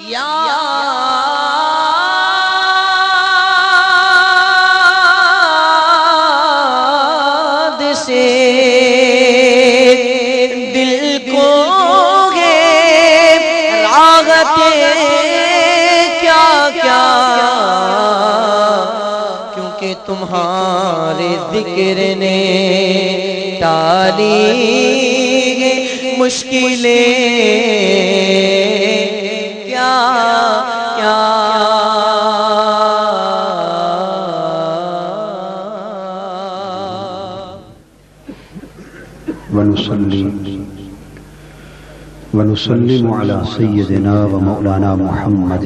یاد سے دل کو ہے راغتیں کیا کیا، کیونکہ تمہارے ذکر نے ٹالی مشکلیں کیا کیا۔ ونسلم على سيدنا ومولانا محمد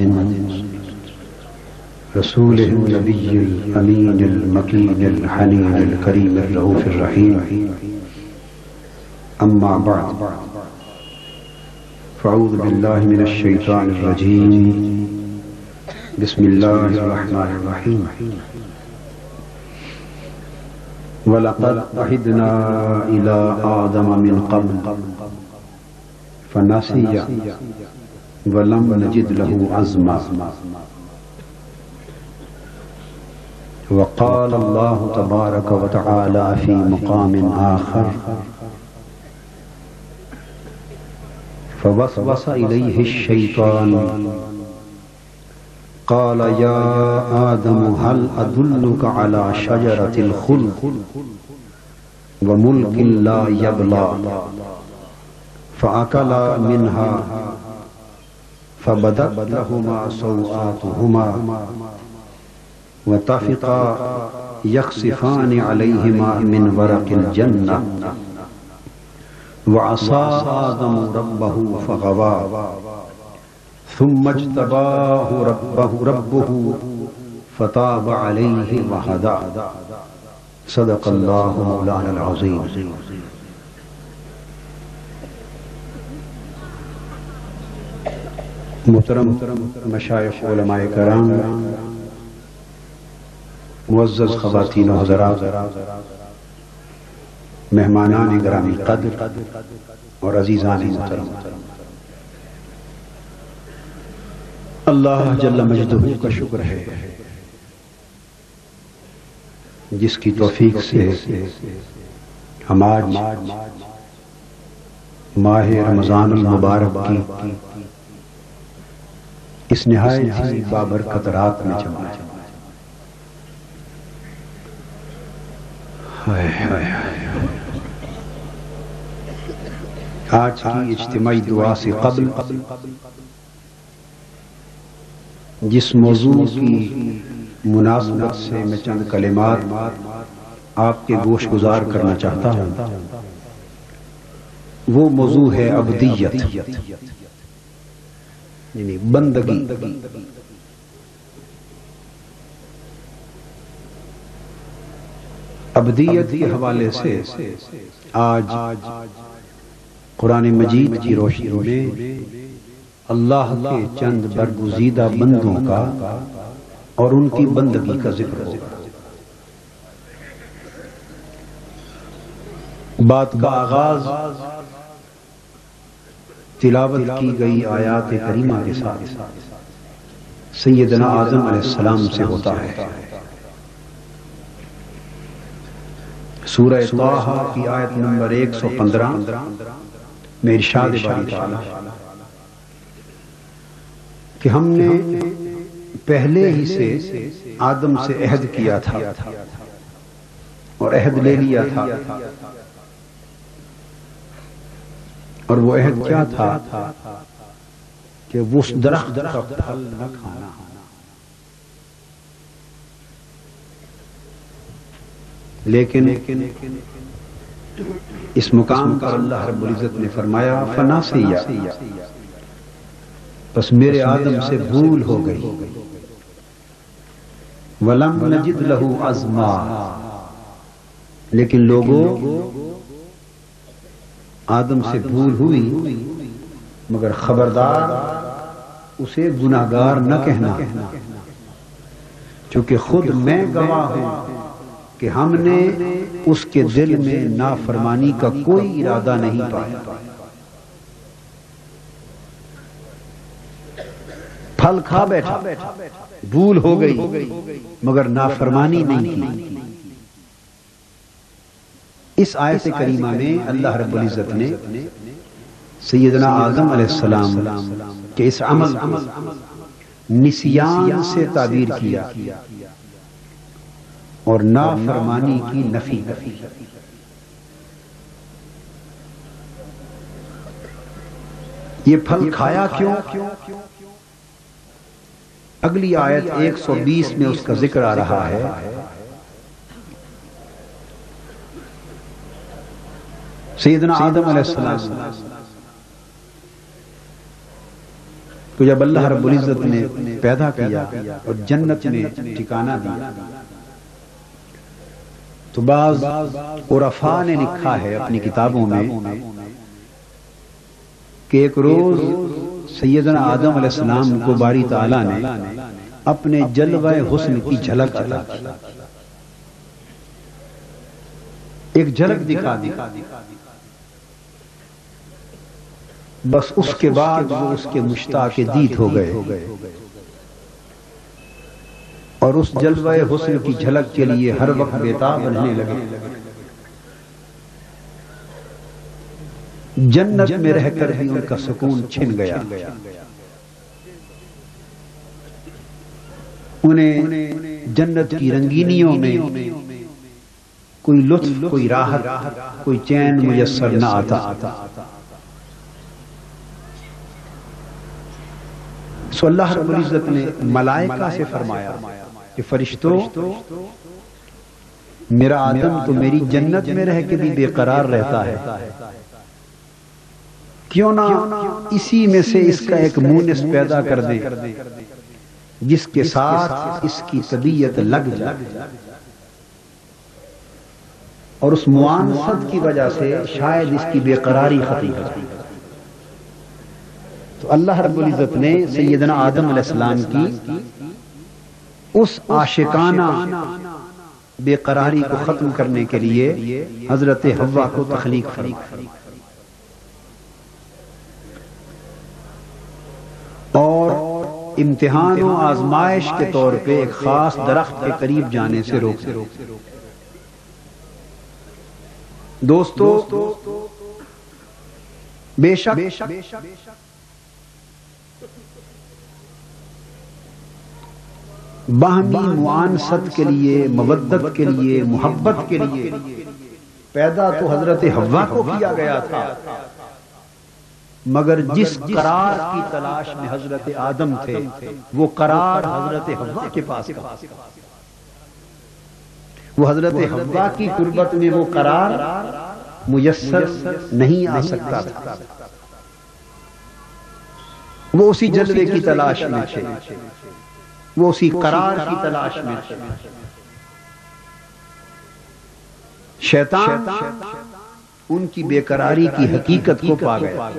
رسوله النبي الأمين المكين الحنين الكريم الرؤوف الرحيم، أما بعد فأعوذ بالله من الشيطان الرجيم، بسم الله الرحمن الرحيم، وَلَقَدْ عَهِدْنَا إِلَىٰ آدَمَ مِنْ قَبْلُ فَنَسِيَ وَلَمْ نَجِدْ لَهُ عَزْمًا، وقال الله تبارك وتعالى في مقام آخر، فوسوس إليه الشيطان قال يا آدم هل أدلك على شجرة الخلد وملك لا يبلى، فأكلا منها فبدت لهما سوآتهما وطفقا يخصفان عليهما من ورق الجنة، وعصى آدم ربه فغوى ثم اجتباه ربه فتاب عليه وهدى، صدق الله مولانا العظيم۔ محترم مشائخ علماء کرام، معزز خواتین و حضرات، مہمانان گرامی قدر اور عزیزان محترم، اللہ جل مجدہ کا شکر ہے جس کی توفیق سے ہم آج ماہ رمضان المبارک کی اس نہایت ہی بابرکت رات میں جمع ہیں۔ آج کی اجتماعی دعا سے قبل جس موضوع کی مناسبت سے میں چند کلمات آپ کے گوش گزار کرنا چاہتا ہوں، وہ موضوع ہے عبدیت، یعنی بندگی۔ عبدیت کے حوالے سے آج قرآن مجید کی روشنی میں اللہ کے چند برگزیدہ بندوں کا اور ان کی بندگی کا ذکر ہوگا۔ بات کا آغاز تلاوت کی گئی آیات کریمہ کے ساتھ سیدنا آدم علیہ السلام سے ہوتا ہے۔ سورہ طٰہٰ کی آیت نمبر 115 میں ارشاد باری تعالیٰ کہ ہم نے پہلے ہی سے آدم سے عہد کیا تھا اور عہد لے لیا تھا، اور وہ عہد کیا تھا کہ وہ اس درخت کا پھل نہ کھانا۔ لیکن اس مقام پر اللہ رب العزت نے فرمایا فناسیہ، بس میرے آدم سے بھول ہو گئی، وَلَمْ نَجِدْ لَهُ عَزْمًا، لیکن لوگوں آدم سے بھول ہوئی مگر خبردار اسے گناہگار نہ کہنا، چونکہ خود میں گواہ ہوں کہ ہم نے اس کے دل میں نافرمانی کا کوئی ارادہ نہیں پایا۔ پھل کھا بیٹھا، بھول ہو گئی مگر نافرمانی نہیں کی۔ اس آیت کریمہ میں اللہ رب العزت نے سیدنا آدم علیہ السلام کے اس عمل کو نسیان سے تعبیر کیا اور نافرمانی کی نفی کی۔ یہ پھل کھایا کیوں؟ اگلی آیت 120 میں اس کا ذکر آ رہا ہے۔ سیدنا آدم علیہ السلام تو جب اللہ رب العزت نے پیدا کیا اور جنت میں ٹھکانہ دیا تو بعض عرفاء نے لکھا ہے اپنی کتابوں میں کہ ایک روز سیدنا آدم علیہ السلام کو باری تعالیٰ نے اپنے جلوہ حسن کی جھلک عطا کی، ایک جھلک دکھا دی، بس اس کے بعد وہ اس کے مشتاق دید ہو گئے اور اس جلوہ حسن کی جھلک کے لیے ہر وقت بیتاب رہنے لگے۔ جنت میں رہ کر بھی ان کا سکون چھن گیا، انہیں جنت کی رنگینیوں میں کوئی لطف، کوئی راحت، کوئی چین میسر نہ آتا۔ سو اللہ رب العزت نے ملائکہ سے فرمایا کہ فرشتوں، میرا آدم تو میری جنت میں رہ کے بھی بے قرار رہتا ہے، کیوں نہ اسی میں سے اس کا ایک مونس پیدا کر دیں جس کے ساتھ اس کی طبیعت لگ جائے، اور اس موانست کی وجہ سے شاید اس کی بے قراری ختم ہو جائے۔ تو اللہ رب العزت نے سیدنا آدم علیہ السلام کی اس عاشقانہ بے قراری کو ختم کرنے کے لیے حضرت حوا کو تخلیق فرمائی اور امتحان و آزمائش کے طور پہ ایک خاص درخت کے قریب جانے سے روکے۔ دوستو، بے شک باہمی معانست کے لیے، مودت کے لیے، محبت کے لیے پیدا تو حضرت حوا کو کیا گیا تھا، مگر جس قرار کی تلاش میں حضرت آدم تھے وہ قرار حضرت حوا کے پاس تھا۔ وہ حضرت حوا کی قربت میں وہ قرار میسر نہیں آ سکتا تھا، وہ اسی جلوے کی تلاش میں تھے، وہ اسی قرار کی تلاش میں تھے۔ شیطان ان کی بے قراری کی حقیقت کو پا گیا،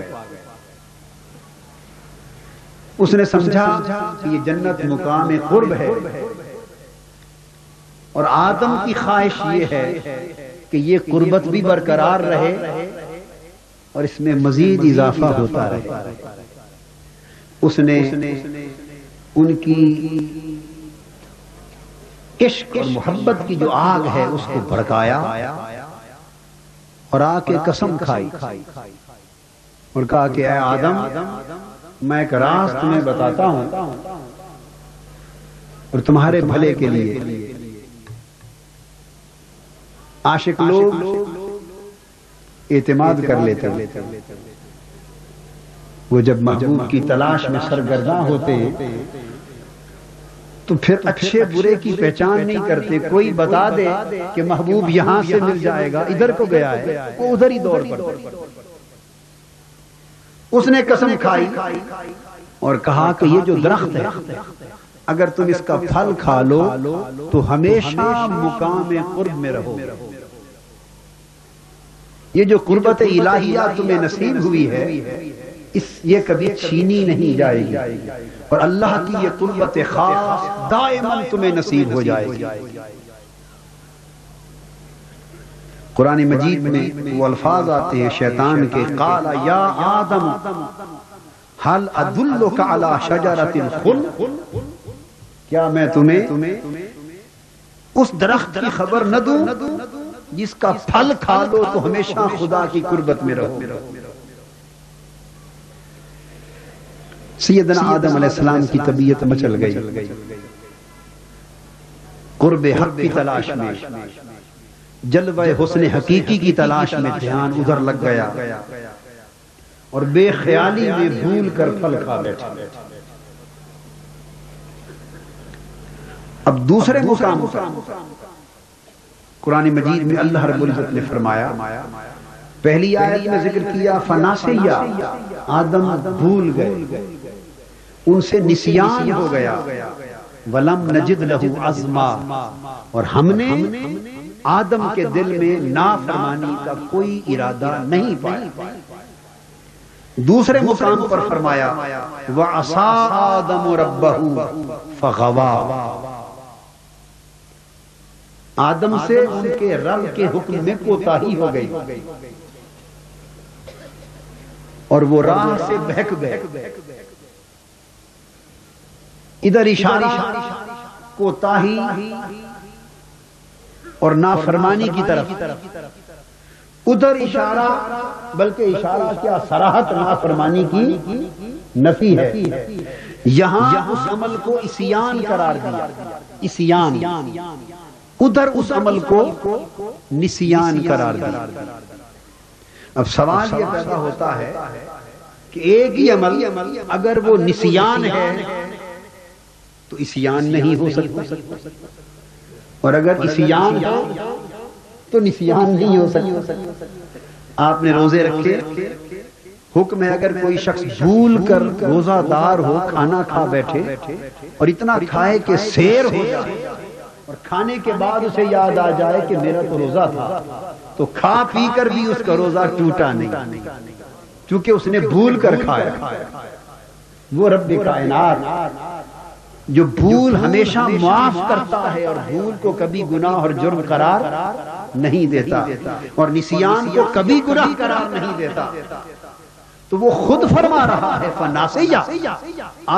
اس نے سمجھا کہ یہ جنت مقام قرب ہے اور آدم کی خواہش یہ ہے کہ یہ قربت بھی برقرار رہے اور اس میں مزید اضافہ ہوتا رہے۔ اس نے ان کی عشق اور محبت کی جو آگ ہے اس کو بھڑکایا اور آ کے قسم کھائی اور کہا کہ اے آدم، میں ایک راز تمہیں بتاتا ہوں اور تمہارے بھلے کے لیے۔ عاشق لوگ اعتماد کر لیتے ہیں، وہ جب محبوب کی تلاش میں سرگرداں ہوتے تو پھر اچھے برے کی پہچان نہیں کرتے۔ کوئی بتا دے کہ محبوب یہاں سے مل جائے گا، ادھر کو گیا ہے، وہ ادھر ہی دوڑ پڑتے۔ اس نے قسم کھائی اور کہا کہ یہ جو درخت ہے اگر تم اس کا پھل کھا لو تو ہمیشہ مقام قرب میں رہو گے۔ یہ جو قربت الہیہ تمہیں نصیب ہوئی ہے یہ کبھی چھینی نہیں جائے گی، اور اللہ کی یہ قربت خاص دائما تمہیں نصیب ہو جائے گی۔ قرآن مجید میں وہ الفاظ آتے ہیں شیطان کے، قال یا آدم هل ادلک علی شجرۃ الخلد، کیا میں تمہیں اس درخت کی خبر نہ دوں جس کا پھل کھا لو تو ہمیشہ خدا کی قربت میں رہو۔ سیدنا آدم علیہ السلام کی طبیعت مچل گئی، قرب حق کی تلاش میں، جلوہ حسن حقیقی کی تلاش میں دھیان ادھر لگ گیا اور بے خیالی میں بھول کر پھل کھا بیٹھے۔ اب دوسرے مقام قرآن مجید میں اللہ رب العزت نے فرمایا، پہلی آیت میں ذکر کیا فناسیا، آدم بھول گئے، ان سے نسیان ہو گیا، ولم نجد لہ عزما، اور ہم نے آدم کے دل میں نافرمانی کا کوئی ارادہ نہیں پایا۔ دوسرے مقام پر فرمایا وَعَصَىٰ آدَمُ رَبَّهُ فَغَوَىٰ، آدم سے ان کے رب کے حکم میں کوتاہی ہو گئی اور وہ راہ سے بہک گئے۔ ادھر اشارہ کوتاہی اور نافرمانی کی طرف، ادھر اشارہ، بلکہ اشارہ کیا صراحت نافرمانی کی نفی ہے۔ یہاں اس عمل کو عصیان قرار دیا، عصیان، ادھر اس عمل کو نسیان قرار دیا۔ اب سوال یہ پیدا ہوتا ہے کہ ایک ہی عمل اگر وہ نسیان ہے تو عصیان نہیں ہو سکتا، اور اگر عصیان ہے تو نسیان نہیں ہو سکتا۔ آپ نے روزے رکھے، حکم ہے اگر کوئی شخص بھول کر روزہ دار ہو، کھانا کھا بیٹھے اور اتنا کھائے کہ سیر ہو جائے اور کھانے کے بعد اسے یاد آ جائے کہ میرا تو روزہ تھا، تو کھا پی کر بھی اس کا روزہ ٹوٹا نہیں، چونکہ اس نے بھول کر کھایا۔ وہ رب کائنات جو بھول ہمیشہ معاف کرتا ہے اور بھول کو کبھی گناہ اور جرم قرار نہیں دیتا اور نسیان کو کبھی گناہ قرار نہیں دیتا، تو وہ خود فرما رہا ہے فناسیا،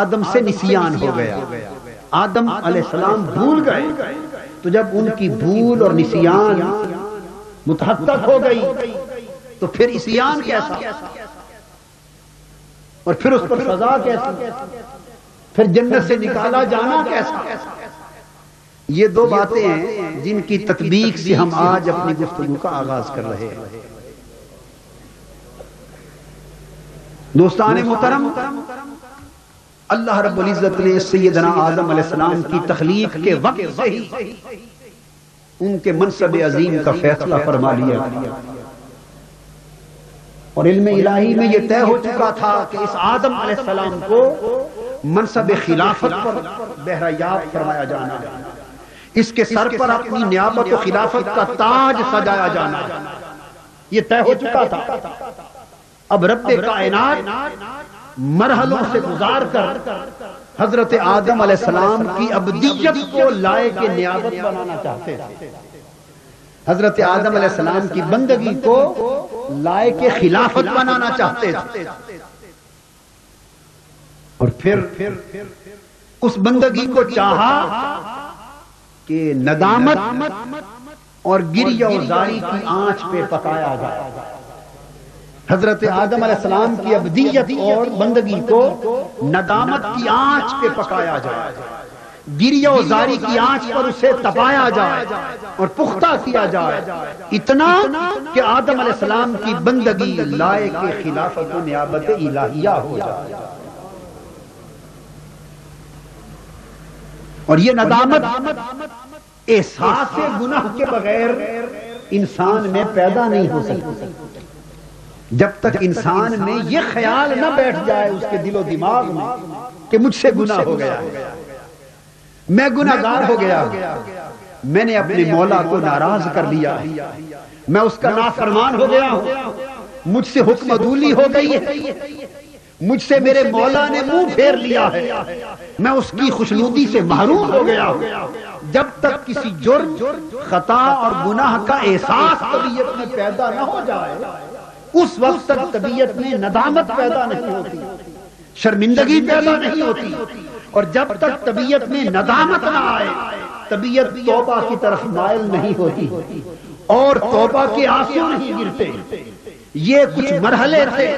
آدم سے نسیان ہو گیا، آدم علیہ السلام بھول گئے، تو جب ان کی بھول اور نسیان متحقق ہو گئی تو پھر عصیان کیسا، اور پھر اس پر سزا کیسی، پھر جنت سے نکالا جانا کیسا۔ یہ دو باتیں ہیں جن کی تطبیق سے ہم آج اپنی گفتگو کا آغاز کر رہے ہیں۔ دوستان محترم، اللہ رب العزت نے سیدنا آدم علیہ السلام کی تخلیق کے وقت سے ہی ان کے منصب عظیم کا فیصلہ فرما لیا، اور علم الہی میں یہ طے ہو چکا تھا کہ اس آدم علیہ السلام کو منصب خلافت پر بہرایاب فرمایا جانا ہے، اس کے سر پر اپنی نیابت و خلافت کا تاج سجایا جانا ہے، یہ طے ہو چکا تھا۔ اب رب کائنات مرحلوں سے گزار کر حضرت آدم علیہ السلام کی ابدیت کو لائق نیابت بنانا چاہتے تھے، حضرت آدم علیہ السلام کی بندگی کو لائق خلافت بنانا چاہتے تھے، اور پھر اس بندگی کو چاہا کہ ندامت اور گریہ و زاری کی آنچ پہ پکایا جائے۔ حضرت آدم علیہ السلام کی ابدیت اور بندگی کو ندامت کی آنچ پہ پکایا جائے، گریہ و زاری کی آنچ پر اسے تپایا جائے اور پختہ کیا جائے، اتنا کہ آدم علیہ السلام کی بندگی لائق خلافت و نیابت الہیہ ہو جائے۔ اور یہ ندامت احساس گناہ کے بغیر انسان میں پیدا نہیں ہو سکتی، جب تک انسان میں یہ خیال نہ بیٹھ جائے اس کے دل و دماغ میں کہ مجھ سے گناہ ہو گیا، میں گناہ گار ہو گیا، میں نے اپنے مولا کو ناراض کر لیا، میں اس کا نافرمان ہو گیا ہوں، مجھ سے حکم عدولی ہو گئی ہے، مجھ سے میرے مولا نے منہ پھیر لیا ہے، میں اس کی خوشنودی سے محروم ہو گیا ہوں۔ جب تک کسی جرم، خطا اور گناہ کا احساس طبیعت میں پیدا نہ ہو جائے، اس وقت تک طبیعت میں ندامت پیدا نہیں ہوتی، شرمندگی پیدا نہیں ہوتی، اور جب تک طبیعت میں ندامت نہ آئے، طبیعت توبہ کی طرف مائل نہیں ہوتی اور توبہ کے آنسو نہیں گرتے۔ یہ کچھ مرحلے تھے۔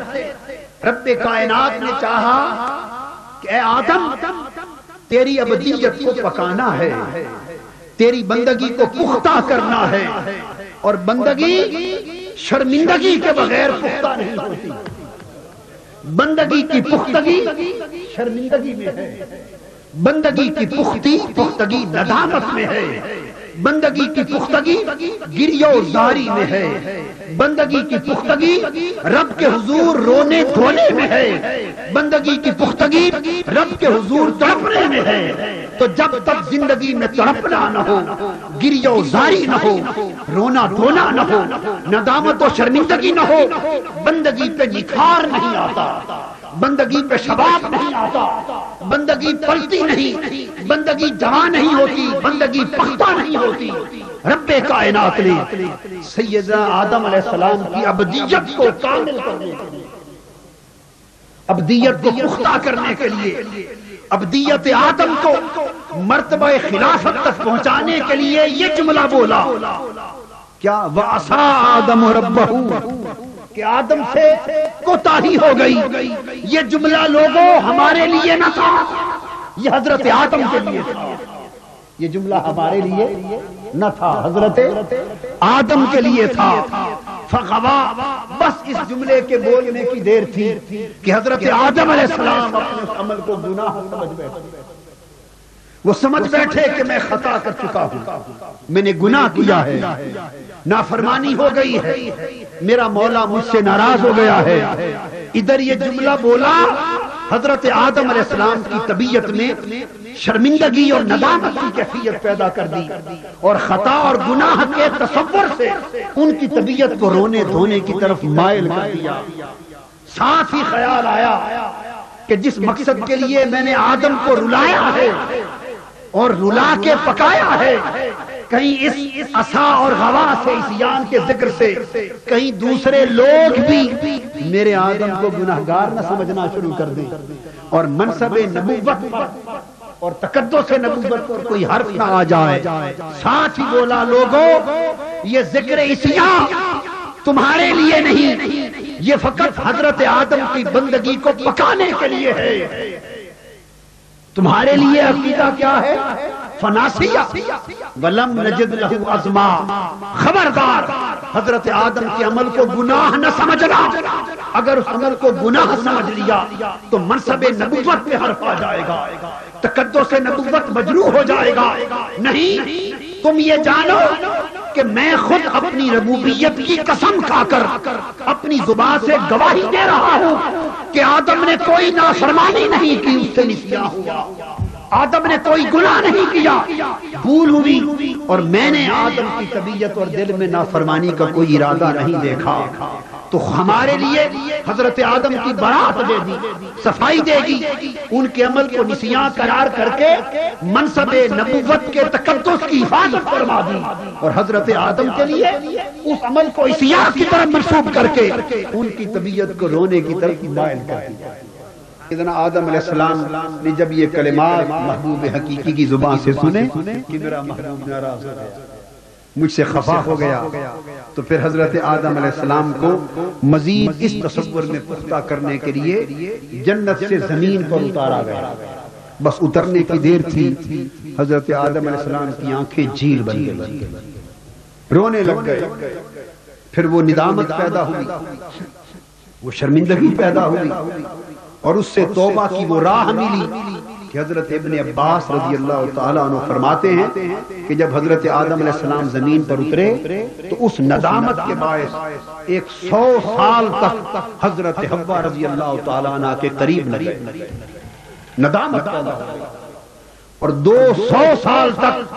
رب کائنات نے چاہا کہ اے آدم، تیری ابدیت کو پکانا ہے، تیری بندگی کو پختہ کرنا ہے، اور بندگی شرمندگی کے بغیر پختہ نہیں ہوتی۔ بندگی کی پختگی شرمندگی میں ہے، بندگی کی پختگی ندامت میں ہے، بندگی کی پختگی گریہ و زاری میں ہے، بندگی کی پختگی رب کے حضور رونے دھونے میں ہے، بندگی کی پختگی رب کے حضور تڑپنے میں ہے۔ تو جب تک زندگی میں تڑپنا نہ ہو، گریہ و زاری نہ ہو، رونا دھونا نہ ہو، ندامت و شرمندگی نہ ہو، بندگی پہ نکھار نہیں آتا، بندگی پہ شباب نہیں آتا، بندگی پلتی نہیں، بندگی جوان نہیں ہوتی، بندگی پختہ نہیں ہوتی۔ رب کائنات نے سیدنا آدم علیہ السلام کی ابدیت کو کامل کرنے کے لیے، ابدیت کو پختہ کرنے کے لیے، ابدیت آدم کو مرتبہ خلافت تک پہنچانے کے لیے یہ جملہ بولا، کیا وَعَصَىٰ آدَمُ رَبَّهُ، کہ آدم سے کوتاہی ہو گئی۔ یہ جملہ لوگوں ہمارے لیے نہ تھا، یہ حضرت آدم کے لیے تھا۔ یہ جملہ ہمارے لیے نہ تھا، حضرت آدم کے لیے تھا۔ فغوا، بس اس جملے کے بولنے کی دیر تھی کہ حضرت آدم علیہ السلام اپنے اس عمل کو گناہ سمجھ بیٹھے۔ وہ سمجھ بیٹھے کہ میں خطا کر چکا ہوں، میں نے گناہ کیا ہے، نافرمانی ہو گئی ہے، میرا مولا مجھ سے ناراض ہو گیا ہے۔ ادھر یہ جملہ بولا، حضرت آدم علیہ السلام کی طبیعت میں شرمندگی اور ندامت کی کیفیت پیدا کر دی، اور خطا اور گناہ کے تصور سے ان کی طبیعت کو رونے دھونے کی طرف مائل کر دیا۔ ساتھ ہی خیال آیا کہ جس مقصد کے لیے میں نے آدم کو رلایا ہے اور رلا کے پکایا ہے، کہیں اس عصا اور غوا سے، عصیان کے ذکر سے کہیں دوسرے لوگ بھی میرے آدم کو گناہگار نہ سمجھنا شروع کر دیں، اور منصب نبوت اور تقدس نبوت پر کوئی حرف نہ آ جائے۔ ساتھ ہی بولا، لوگوں یہ ذکر عصیان تمہارے لیے نہیں، یہ فقط حضرت آدم کی بندگی کو پکانے کے لیے ہے۔ تمہارے لیے عقیدہ کیا ہے؟ فناسیہ ولم نجد لہ عزما، خبردار حضرت آدم کے عمل کو گناہ نہ سمجھنا۔ اگر اس عمل کو گناہ سمجھ لیا تو منصب نبوت پہ حرف آ جائے گا، تقدس نبوت مجروح ہو جائے گا۔ نہیں، تم یہ جانو کہ میں خود اپنی ربوبیت کی قسم کھا کر اپنی زبان سے گواہی دے رہا ہوں کہ آدم نے کوئی نافرمانی نہیں کی، اس سے نسیاں ہوا، آدم نے کوئی گناہ نہیں کیا، بھول ہوئی، اور میں نے آدم کی طبیعت اور دل میں نافرمانی کا کوئی ارادہ نہیں دیکھا۔ تو ہمارے لیے حضرت آدم کی برات دے دی، صفائی دے گی، ان کے عمل کو نسیاں قرار کر کے منصب نبوت کے تقدس کی حفاظت فرما دی، اور حضرت آدم کے لیے اس عمل کو عصیاں کی طرف منسوب کر کے ان کی طبیعت کو رونے کی طرف مائل کر دیا۔ سیدنا آدم علیہ السلام نے جب یہ کلمات محبوب حقیقی کی زبان سے سنے کہ میرا محبوب ناراض ہو گیا، مجھ سے خفا ہو گیا، تو پھر حضرت آدم علیہ السلام کو مزید اس تصور میں پختہ کرنے کے لیے جنت سے زمین پر اتارا گیا۔ بس اترنے کی دیر تھی، حضرت آدم علیہ السلام کی آنکھیں جھیل بن گئی، رونے لگ گئے۔ پھر وہ ندامت پیدا ہوئی، وہ شرمندگی پیدا ہوئی، اور اس سے توبہ کی وہ راہ ملی کہ حضرت ابن عباس رضی اللہ تعالیٰ عنہ فرماتے ہیں کہ جب حضرت آدم علیہ السلام زمین پر اترے تو اس ندامت کے باعث 100 سال تک حضرت حوا رضی اللہ تعالیٰ عنہ کے قریب نہ گئے، ندامت پیدا ہوئی، اور 200 سال تک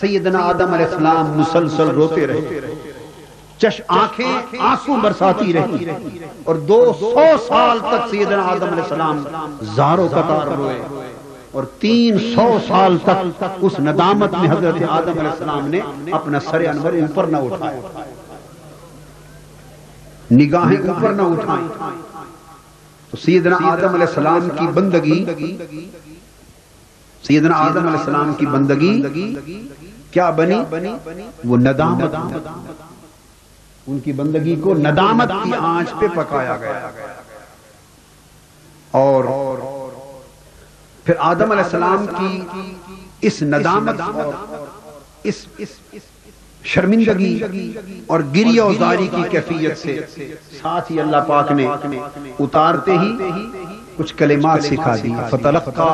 سیدنا آدم علیہ السلام مسلسل روتے رہے، آنکھیں آنسو برساتی رہی اور 200 سال تک سیدنا آدم علیہ السلام زارو قطار روئے اور 300 سال تک اس ندامت میں حضرت آدم علیہ السلام نے اپنا سر انور اوپر نہ اٹھایا، نگاہیں اوپر نہ اٹھائیں۔ تو سیدنا آدم علیہ السلام کی بندگی، سیدنا آدم علیہ السلام کی بندگی کیا بنی؟ وہ ندامت، ان کی بندگی کو ندامت کی آنچ پہ پکایا گیا۔ اور پھر آدم علیہ السلام کی اس ندامت اور اس شرمندگی اور گریہ و زاری کی کیفیت سے ساتھ ہی اللہ پاک نے اتارتے ہی کچھ کلمات سکھا دی۔ فتلقى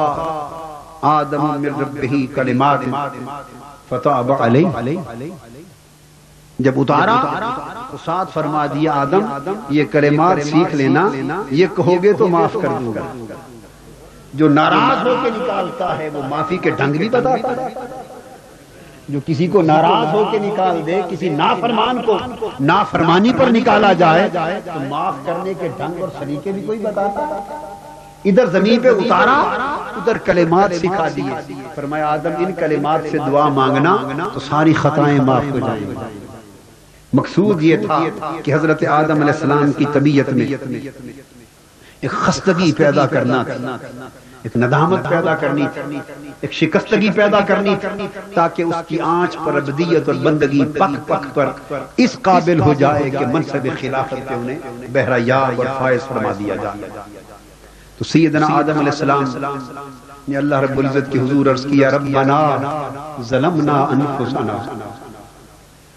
آدم من ربہ کلمات فتاب علیہ، جب اتارا تو ساتھ فرما دیا آدم یہ کلمات سیکھ لینا، یہ کہو گے تو معاف کر دوں گا۔ جو ناراض ہو کے نکالتا ہے وہ معافی کے ڈھنگ بھی بتاتا ہے، جو کسی کو ناراض ہو کے نکال دے، کسی نافرمان کو نافرمانی پر نکالا جائے تو معاف کرنے کے ڈھنگ اور طریقے بھی کوئی بتاتا ہے۔ ادھر زمین پہ اتارا، ادھر کلمات سکھا دیے، فرمایا آدم ان کلمات سے دعا مانگنا تو ساری خطائیں معاف ہو جائیں گی۔ مقصود یہ تھا کہ حضرت آدم علیہ السلام کی طبیعت میں ایک خستگی پیدا کرنا، ایک ندامت پیدا کرنی، ایک شکستگی پیدا کرنی، تاکہ اس کی آنچ پر عبدیت اور بندگی پک پک پر اس قابل ہو جائے کہ منصب خلافت پہ انہیں بہرہ یاب اور فائز فرما دیا جائے۔ تو سیدنا آدم علیہ السلام نے اللہ رب العزت کی حضور عرض کیا ربنا ظلمنا انفسنا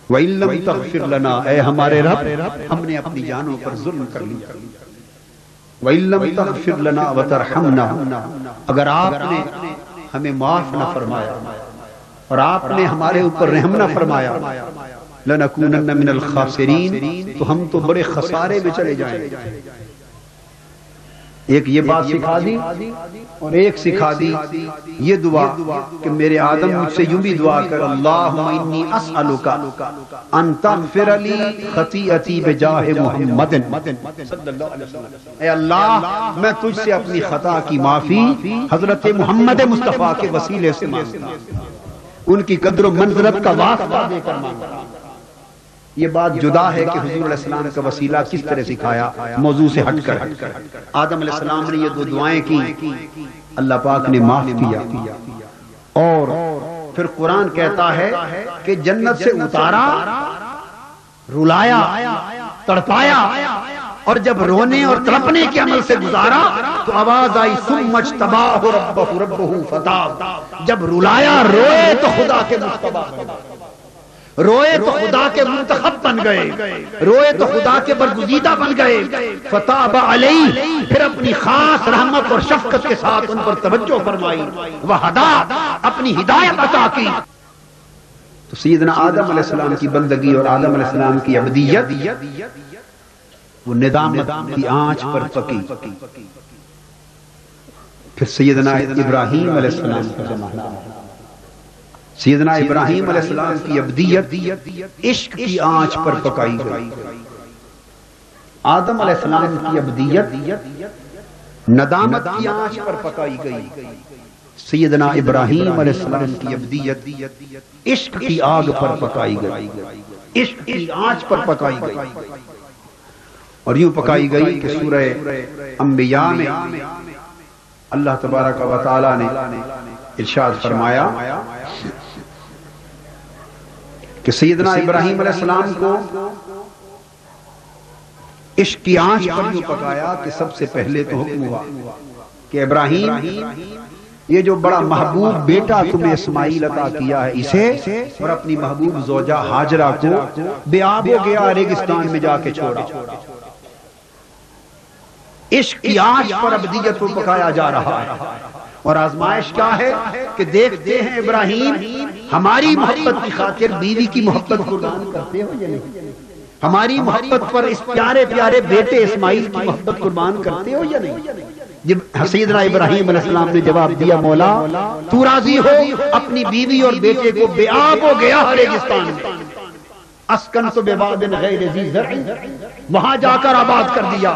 وَإِن لَّمْ تَغْفِرْ لَنَا، اے ہمارے رب ہم نے اپنی جانوں پر ظلم کر لیا۔ وَإِن لَّمْ تَغْفِرْ لَنَا وَتَرْحَمْنَا، اگر آپ نے ہمیں معاف نہ فرمایا اور آپ نے ہمارے اوپر رحم نہ فرمایا، لَنَكُونَنَّ مِنَ الْخَاسِرِينَ، تو ہم تو بڑے خسارے میں چلے جائیں گے۔ ایک یہ بات سکھا دی اور ایک سکھا دی یہ دعا کہ میرے آدم مجھ سے یوں بھی دعا کر، اللہم انی اسألک ان تغفر لی خطیئتی بجاہ محمد صلی اللہ علیہ وسلم، اے اللہ میں تجھ سے اپنی خطا کی معافی حضرت محمد مصطفیٰ کے وسیلے سے مانگتا ہوں، ان کی قدر و منزلت کا واسطہ دے کر مانگتا ہوں۔ یہ بات جدا ہے کہ حضور علیہ السلام کا وسیلہ کس طرح سکھایا، موضوع سے ہٹ کر آدم علیہ السلام نے یہ دو دعائیں کی، اللہ پاک نے معاف کیا۔ اور پھر قرآن کہتا ہے کہ جنت سے اتارا، رلایا، تڑپایا، اور جب رونے اور تڑپنے کے عمل سے گزارا تو آواز آئی ثم اجتباہ ربہ فتاب، جب رلایا روئے تو خدا کے مجتبی بن گئے، روئے تو خدا کے منتخب بن گئے، روئے تو خدا کے برگزیدہ بن گئے، فتاب علیہ، پھر اپنی خاص رحمت اور شفقت کے ساتھ ان پر توجہ فرمائی، وہدا، اپنی ہدایت عطا کی۔ تو سیدنا آدم علیہ السلام کی بندگی اور آدم علیہ السلام کی عبدیت وہ ندامت کی آنچ پر پکی۔ پھر سیدنا ابراہیم علیہ السلام کا زمانہ، سیدنا ابراہیم علیہ السلام کی عبدیت عشق کی آنچ پر پکائی گئی، آدم علیہ السلام کی عبدیت ندامت کی آنچ پر پکائی گئی، سیدنا ابراہیم علیہ السلام کی عبدیت عشق کی آگ پر پکائی گئی، عشق کی آنچ پر پکائی گئی۔ اور یوں پکائی گئی کہ سورہ انبیاء میں اللہ تبارک و تعالی نے ارشاد فرمایا کہ سیدنا ابراہیم علیہ السلام کو عشق کی آنچ پر یوں پکایا کہ سب سے پہلے تو حکم ہوا کہ ابراہیم یہ جو بڑا محبوب بیٹا تمہیں اسماعیل عطا کیا ہے اسے اور اپنی محبوب زوجہ ہاجرہ کو بے آب و گیا ریگستان میں جا کے چھوڑا۔ عشق کی آنچ پر عبدیت کو پکایا جا رہا ہے، اور آزمائش کیا ہے کہ دیکھتے ہیں ابراہیم ہماری محبت کی خاطر بیوی کی محبت قربان کرتے ہو یا نہیں، ہماری محبت پر اس پیارے پیارے بیٹے اسماعیل کی محبت قربان کرتے ہو یا نہیں۔ جب سیدنا ابراہیم علیہ السلام نے جواب دیا مولا تو راضی ہو اپنی بیوی اور بیٹے کو بے آب ہو گیا ریگستان میں، اسکنت بواد غیر ذی زرع، وہاں جا کر آباد کر دیا۔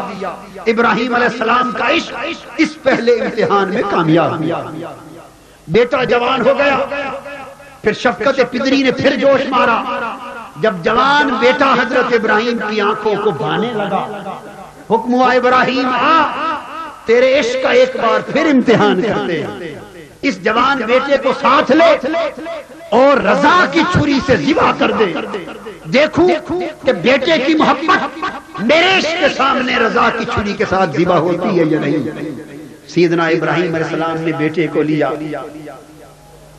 ابراہیم علیہ السلام کا عشق اس پہلے امتحان میں کامیاب ہوا، بیٹا جوان ہو گیا۔ پھر شفقت پدری نے پھر جوش مارا، جب جوان بیٹا حضرت ابراہیم کی آنکھوں کو بھانے لگا، حکم ہوا ابراہیم آ، تیرے عشق کا ایک بار پھر امتحان کرتے ہیں۔ اس جوان بیٹے کو ساتھ لے اور رضا کی چھری سے ذبح کر دے، دیکھوں کہ بیٹے کی محبت میرے عشق کے سامنے رضا کی چھری کے ساتھ ذبح ہوتی ہے یا نہیں۔ سیدنا ابراہیم علیہ السلام نے بیٹے کو لیا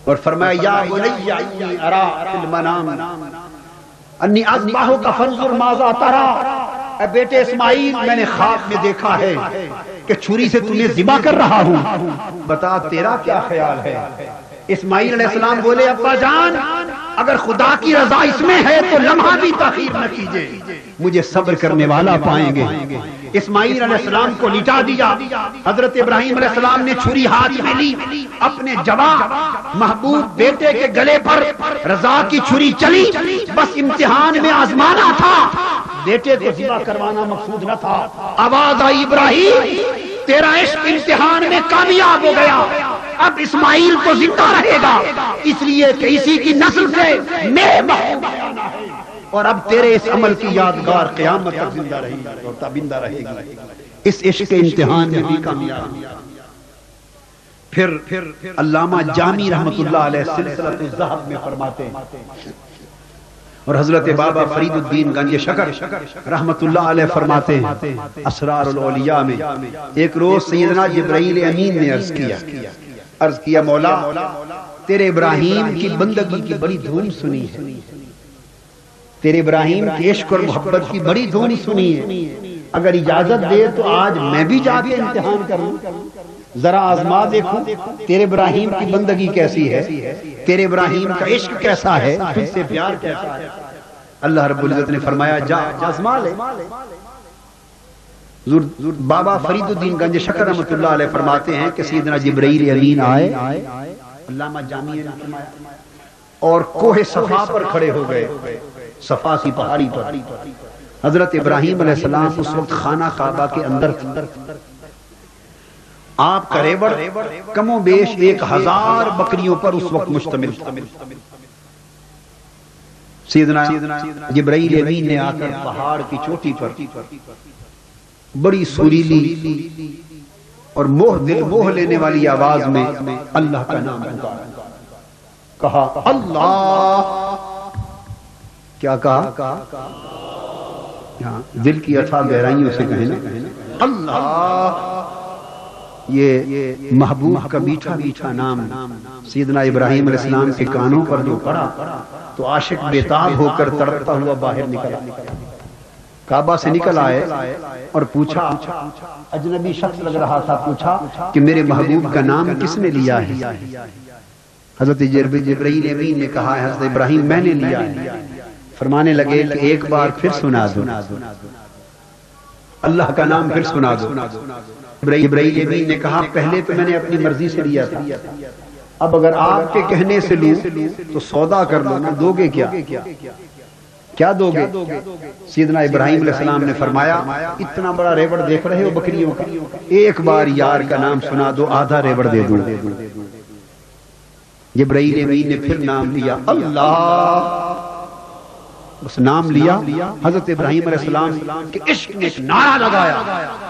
اور فرمایا یا بنی انی ارا فی المنام انی اذبحک فانظر ماذا تری، اے بیٹے اسماعیل میں نے خواب میں دیکھا ہے کہ چھری سے تمہیں ذبح کر رہا ہوں، بتا تیرا کیا خیال ہے؟ اسماعیل علیہ السلام بولے ابا جان اگر خدا کی رضا اس میں ہے تو لمحہ بھی تاخیر نہ کیجیے، مجھے صبر کرنے والا پائیں گے۔ اسماعیل علیہ السلام کو لٹا دیا۔ حضرت ابراہیم علیہ السلام نے چھری ہاتھ میں لی، اپنے جوان محبوب بیٹے کے گلے پر رضا کی چھری چلی، بس امتحان میں آزمانا تھا، بیٹے کو ذبح کروانا مقصود نہ تھا۔ آواز آئی ابراہیم تیرا عشق امتحان میں کامیاب ہو گیا، اب اسماعیل تو زندہ رہے گا، اس لیے کہ اسی کی نسل سے میرے محبوب آنا ہے، اور اب تیرے اس عمل کی یادگار قیامت تک زندہ رہے گی اور تابندہ رہے گی۔ اس عشق کے امتحان میں بھی کامیاب۔ پھر علامہ جامی رحمت اللہ علیہ سلسلۃ الذہب میں فرماتے ہیں، اور حضرت بابا فرید الدین گنج شکر رحمت اللہ علیہ فرماتے ہیں اسرار الاولیاء میں، ایک روز سیدنا جبرائیل امین نے عرض کیا مولا تیرے ابراہیم کی بندگی کی بڑی دھوم سنی ہے، تیرے ابراہیم کے عشق اور محبت کی بڑی دھوم سنی ہے، اگر اجازت دے تو آج میں بھی جا کے امتحان کروں، ذرا آزما دیکھوں تیرے ابراہیم کی بندگی کیسی ہے، تیرے ابراہیم کا عشق کیسا ہے، تجھ سے پیار کیسا ہے۔ اللہ رب العزت نے فرمایا جا آزما لے۔ بابا فرید الدین گنج شکر رحمۃ اللہ علیہ فرماتے ہیں کہ سیدنا جبرائیل امین آئے، علامہ جامی نے فرمایا، اور کوہ صفا پر کھڑے ہو گئے، صفا کی پہاڑی پر۔ حضرت ابراہیم علیہ السلام اس وقت خانہ کعبہ کے اندر تھے، آپ کا ریوڑ کم و بیش 1000 بکریوں پر اس وقت مشتمل تھا۔ سیدنا جبرائیل امین نے آ کر پہاڑ کی چوٹی پر بڑی سریلی اور موہ لینے والی آواز میں اللہ کا نام کہا، اللہ کیا کہا؟ دل کی اتھا گہرائیوں سے کہیں نا اللہ، یہ محبوب کا میٹھا میٹھا نام سیدنا ابراہیم علیہ السلام کے کانوں پر جو پڑا تو عاشق بےتاب ہو کر تڑپتا ہوا باہر نکلا، کعبہ سے نکل آئے اور پوچھا، اجنبی شخص لگ رہا تھا، پوچھا کہ میرے محبوب کا نام کس نے لیا ہے؟ حضرت جبرائیل امین نے کہا ہے حضرت ابراہیم میں نے لیا ہے۔ فرمانے لگے کہ ایک بار پھر سنا دو، اللہ کا نام پھر سنا دو۔ جبرائیل امین نے کہا پہلے تو میں نے اپنی مرضی سے لیا تھا، اب اگر آپ کے کہنے سے لوں تو سودا کر لو نا، دو گے کیا دو گے؟ سیدنا ابراہیم علیہ السلام نے فرمایا اتنا بڑا ریوڑ دیکھ رہے ہو بکریوں کا، ایک بار یار کا نام سنا دو، آدھا ریوڑ دے دوں۔ جبرائیل امین نے پھر نام لیا اللہ، اس نام لیا، حضرت ابراہیم علیہ السلام کے عشق نے ایک نعرہ لگایا،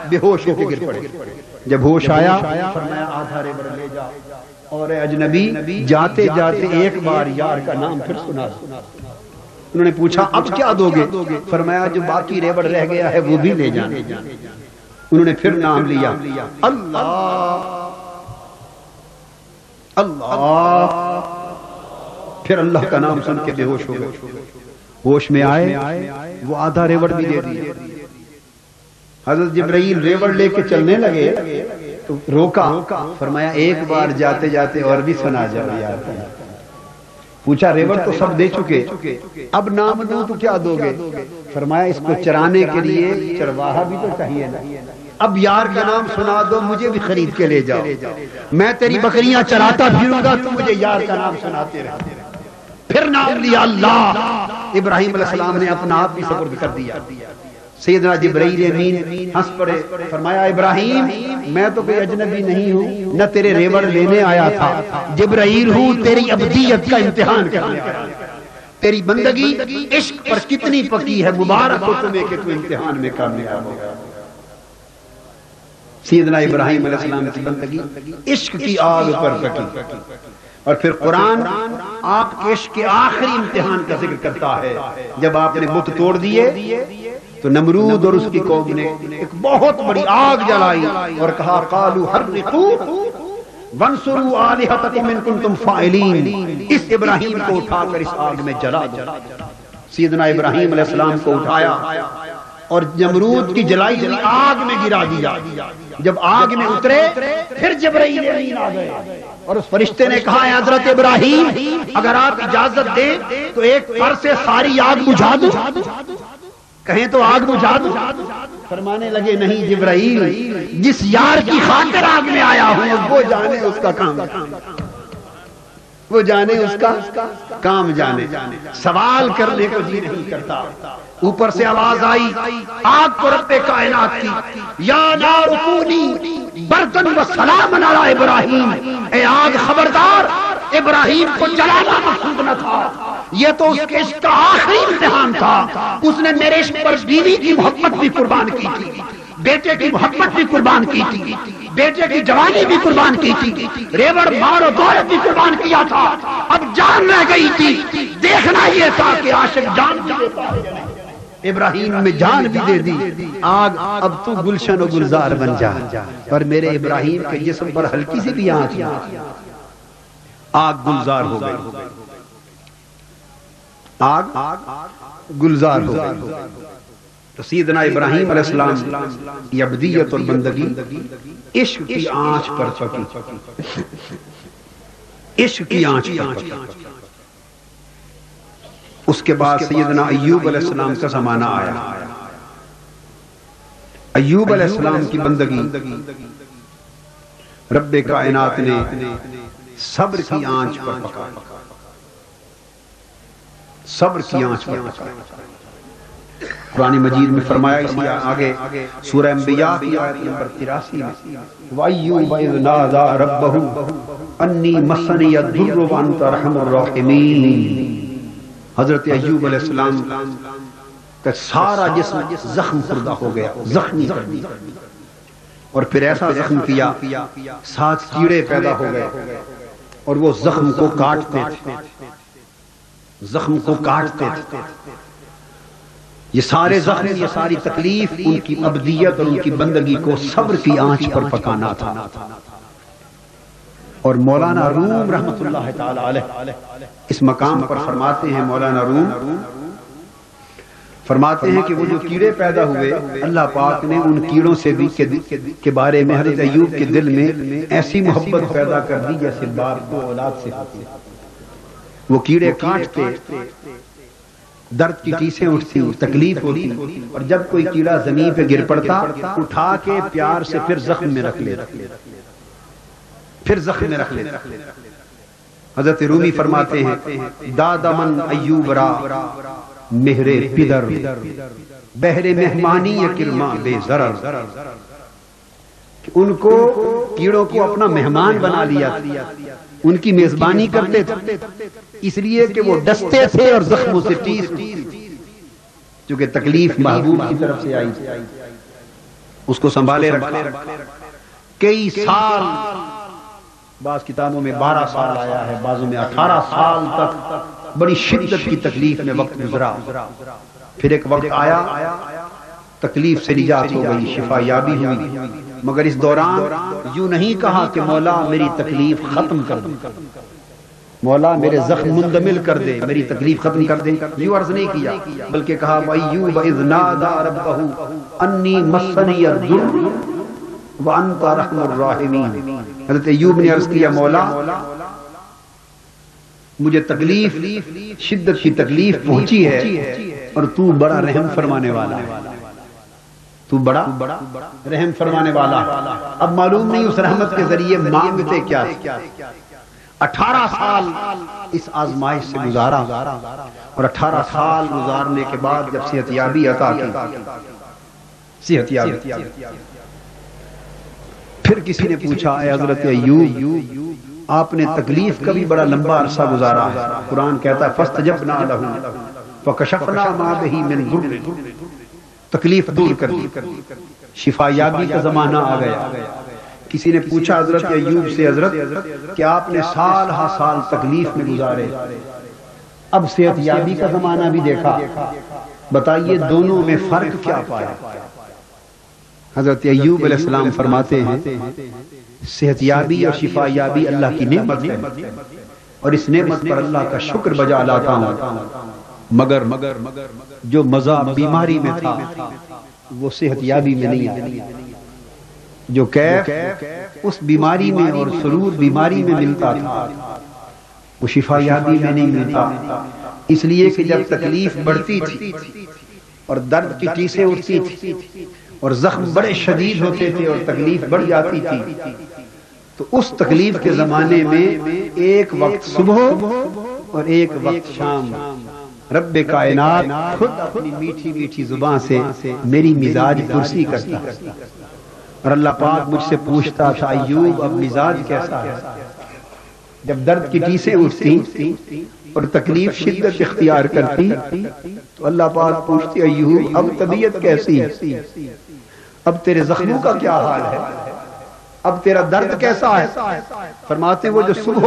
بے ہوش ہو کے گر پڑے۔ جب ہوش آیا فرمایا آدھا ریوڑ لے جا، اور اے اجنبی جاتے جاتے ایک بار یار کا نام پھر سنا دو۔ انہوں نے پوچھا اب کیا دو گے؟ فرمایا جو باقی ریوڑ رہ گیا ہے وہ بھی لے جانے۔ انہوں نے پھر نام لیا اللہ اللہ، پھر اللہ کا نام سن کے بے ہوش ہو گئے۔ ہوش میں آئے وہ آدھا ریوڑ بھی دے دیے۔ حضرت جبرائیل ریوڑ لے کے چلنے لگے تو روکا، فرمایا ایک بار جاتے جاتے اور بھی سنا جاؤ یار۔ پوچھا ریوڑ تو سب دے چکے، اب نام دوں تو کیا دو گے؟ فرمایا اس کو چرانے کے لیے چرواہا بھی تو چاہیے نا، اب یار کا نام سنا دو، مجھے بھی خرید کے لے جاؤ، میں تیری بکریاں چراتا پھروں گا، تو مجھے یار کا نام سناتے رہے۔ پھر نام لیا اللہ۔ ابراہیم علیہ السلام نے اپنا آپ بھی سپرد کر دیا۔ سیدنا جبرائیل امین ہنس پڑے، فرمایا ابراہیم میں تو کوئی اجنبی نہیں ہوں، نہ تیرے ریوڑ لینے آیا تھا، جبرائیل ہوں تیری عبدیت کا امتحان کرنے آیا، تیری بندگی عشق پر کتنی پکی ہے، مبارک ہو تمہیں کہ تو امتحان میں کامیاب ہو۔ سیدنا ابراہیم علیہ السلام کی بندگی عشق کی آگ پر پکی، اور پھر قرآن آپ کے عشق کے آخری امتحان کا ذکر کرتا ہے۔ جب آپ نے بت توڑ دیے تو نمرود اور اس کی قوم نے ایک بہت بڑی آگ جلائی اور کہا قالوا حرقوا وانصروا آلہتکم ان کنتم فاعلین، اس ابراہیم کو اٹھا کر اس آگ میں جلا دو۔ سیدنا ابراہیم علیہ السلام کو اٹھایا اور نمرود کی جلائی ہوئی آگ میں گرا دیا۔ جب آگ میں اترے پھر جبرائیل امین آ گئے اور اس فرشتے نے کہا اے حضرت ابراہیم اگر آپ اجازت دیں تو ایک پر سے ساری آگ بجھا دوں، کہیں تو آگ بجھا دوں؟ فرمانے لگے نہیں جبرائیل، جس یار کی خاطر آگ میں آیا ہوں وہ جانے اس کا کام، وہ جانے اس کا کام جانے، سوال کرنے کو جی نہیں کرتا۔ اوپر سے آواز آئی آگ کو رب کائنات کی، یا نار کونی بردن و سلام علی ابراہیم، اے آگ خبردار ابراہیم کو جلانا مقصود نہ تھا، یہ تو اس کے عشق کا آخری امتحان تھا۔ اس نے میرے عشق پر بیوی کی محبت بھی قربان کی تھی، بیٹے کی محبت بھی قربان کی تھی، بیٹے کی جوانی بھی قربان کی تھی، ریوڑ مار و دولت بھی قربان کیا تھا، اب جان رہ گئی تھی۔ دیکھنا یہ تھا کہ عاشق جان بھی دیتا ہے، ابراہیم میں جان بھی دے دی۔ آگ اب تو گلشن و گلزار بن جا، اور میرے ابراہیم کے جسم پر ہلکی سی بھی آنچ نہ، آگ گلزار ہو گئی، آگ گلزار ہو گئی۔ تو سیدنا ابراہیم علیہ السلام کی عبدیت اور بندگی عشق کی آنچ پر پکی، عشق کی آنچ پر پکی۔ اس کے بعد سیدنا ایوب علیہ السلام کا زمانہ آیا۔ ایوب علیہ السلام کی بندگی رب کائنات نے صبر کی آنچ پر پکا، صبر کی آنچ پر پکا۔ قرآن مجید میں فرمایا، اسی آگے سورہ انبیاء کی آیت نمبر 83 میں وَأَيُّوبَ إِذْ نَادَى رَبَّهُ أَنِّي مَسَّنِيَ الضُّرُّ وَأَنْتَ أَرْحَمُ الرَّاحِمِينَ۔ حضرت ایوب علیہ السلام کا سارا جسم زخم خوردہ ہو گیا، زخمی کر دیا، اور پھر ایسا زخم کیا 7 کیڑے پیدا ہو گئے اور وہ زخم کو کاٹتے تھے، زخم کو کاٹتے تھے۔ یہ سارے زخم، یہ ساری تکلیف ان کی عبدیت اور ان کی بندگی کو صبر کی آنچ پر پکانا تھا۔ اور مولانا روم رحمت اللہ تعالی علیہ اس مقام پر فرماتے ہیں، مولانا روم فرماتے ہیں کہ وہ جو کیڑے پیدا ہوئے، اللہ پاک نے ان کیڑوں سے بھی کے بارے میں حضرت ایوب کے دل میں ایسی محبت پیدا کر دی جیسے باپ کو اولاد سے ہوتی۔ وہ کیڑے کاٹتے، درد کی ٹیسیں اٹھتی، تکلیف ہوتی، اور جب کوئی کیڑا زمین پہ گر پڑتا اٹھا کے پیار سے پھر زخم میں رکھ لیتا، پھر زخم میں رکھ لیتا۔ حضرت رومی فرماتے ہیں داد من ایوب را مہر پدر بہر مہمانی کرما بے ضرر، ان کو کیڑوں کو اپنا مہمان بنا لیا، ان کی میزبانی کرتے تھے، اس لیے کہ وہ ڈستے تھے اور زخموں سے ٹیس، چونکہ تکلیف محبوب کی طرف سے آئی، اس کو سنبھالے رکھا۔ کئی سال، بعض کتابوں میں 12 سال آیا ہے، بعضوں میں 18 سال تک بڑی شدت کی تکلیف میں وقت گزرا۔ پھر ایک وقت آیا، تکلیف سے نجات ہو گئی، شفا یابی ہوئی، مگر اس دوران یوں نہیں کہا کہ مولا میری تکلیف ختم کر دے، مولا میرے زخم مندمل کر دے، میری تکلیف ختم کر دے، یوں عرض نہیں کیا، بلکہ کہا وَأَيُّوبَ إِذْ نَادَى رَبَّهُ أَنِّي مَسَّنِيَ الضُّرُّ وَأَنْتَ أَرْحَمُ الرَّاحِمِينَ۔ حضرت ایوب نے عرض کیا مولا مجھے تکلیف، شدت کی تکلیف پہنچی ہے اور تو بڑا رحم فرمانے والا ہے، تو بڑا رحم فرمانے والا۔ اب معلوم نہیں اس رحمت کے ذریعے مانگتے کیا، 18 سال اس آزمائش سے گزارا، اور 18 سال گزارنے کے بعد جب صحت یابی عطا کی، صحت یابی، پھر کسی نے پوچھا اے حضرت ایوب آپ نے تکلیف کا بھی بڑا لمبا عرصہ گزارا ہے، قرآن کہتا ہے فاستجبنا لہ فکشفنا ما بہ من ضر، تکلیف دور کر دی، شفا یابی کا زمانہ آ گیا۔ کسی نے پوچھا حضرت ایوب سے حضرت کہ آپ نے سال ہا سال تکلیف میں گزارے، اب صحت یابی کا زمانہ بھی دیکھا، بتائیے دونوں میں فرق کیا پایا؟ حضرت ایوب علیہ السلام فرماتے ہیں صحت یابی اور شفا یابی اللہ کی نعمت ہے، اور اس نعمت پر اللہ کا شکر بجا لاتا ہوں، مگر جو مزہ بیماری میں تھا وہ صحت یابی میں نہیں آیا، جو کیف اس بیماری میں اور سرور بیماری میں ملتا تھا وہ شفا یابی میں نہیں ملتا، اس لیے کہ جب تکلیف بڑھتی تھی اور درد کی ٹیسیں اٹھتی تھی اور زخم بڑے شدید ہوتے تھے اور تکلیف بڑھ جاتی تھی، تو اس تکلیف کے زمانے میں ایک وقت صبح اور ایک وقت شام رب کائنات خود اپنی میٹھی میٹھی زبان سے میری مزاج پرسی کرتا، اور اللہ پاک مجھ سے پوچھتا تھا ایوب اب مزاج کیسا ہے؟ جب درد کی ٹیسیں اٹھتی اور تکلیف شدت اختیار کرتی تو اللہ پاک پوچھتے ایوب اب طبیعت کیسی ہے، اب تیرے زخموں کا کیا حال ہے، اب تیرا درد کیسا ہے؟ فرماتے وہ جو صبح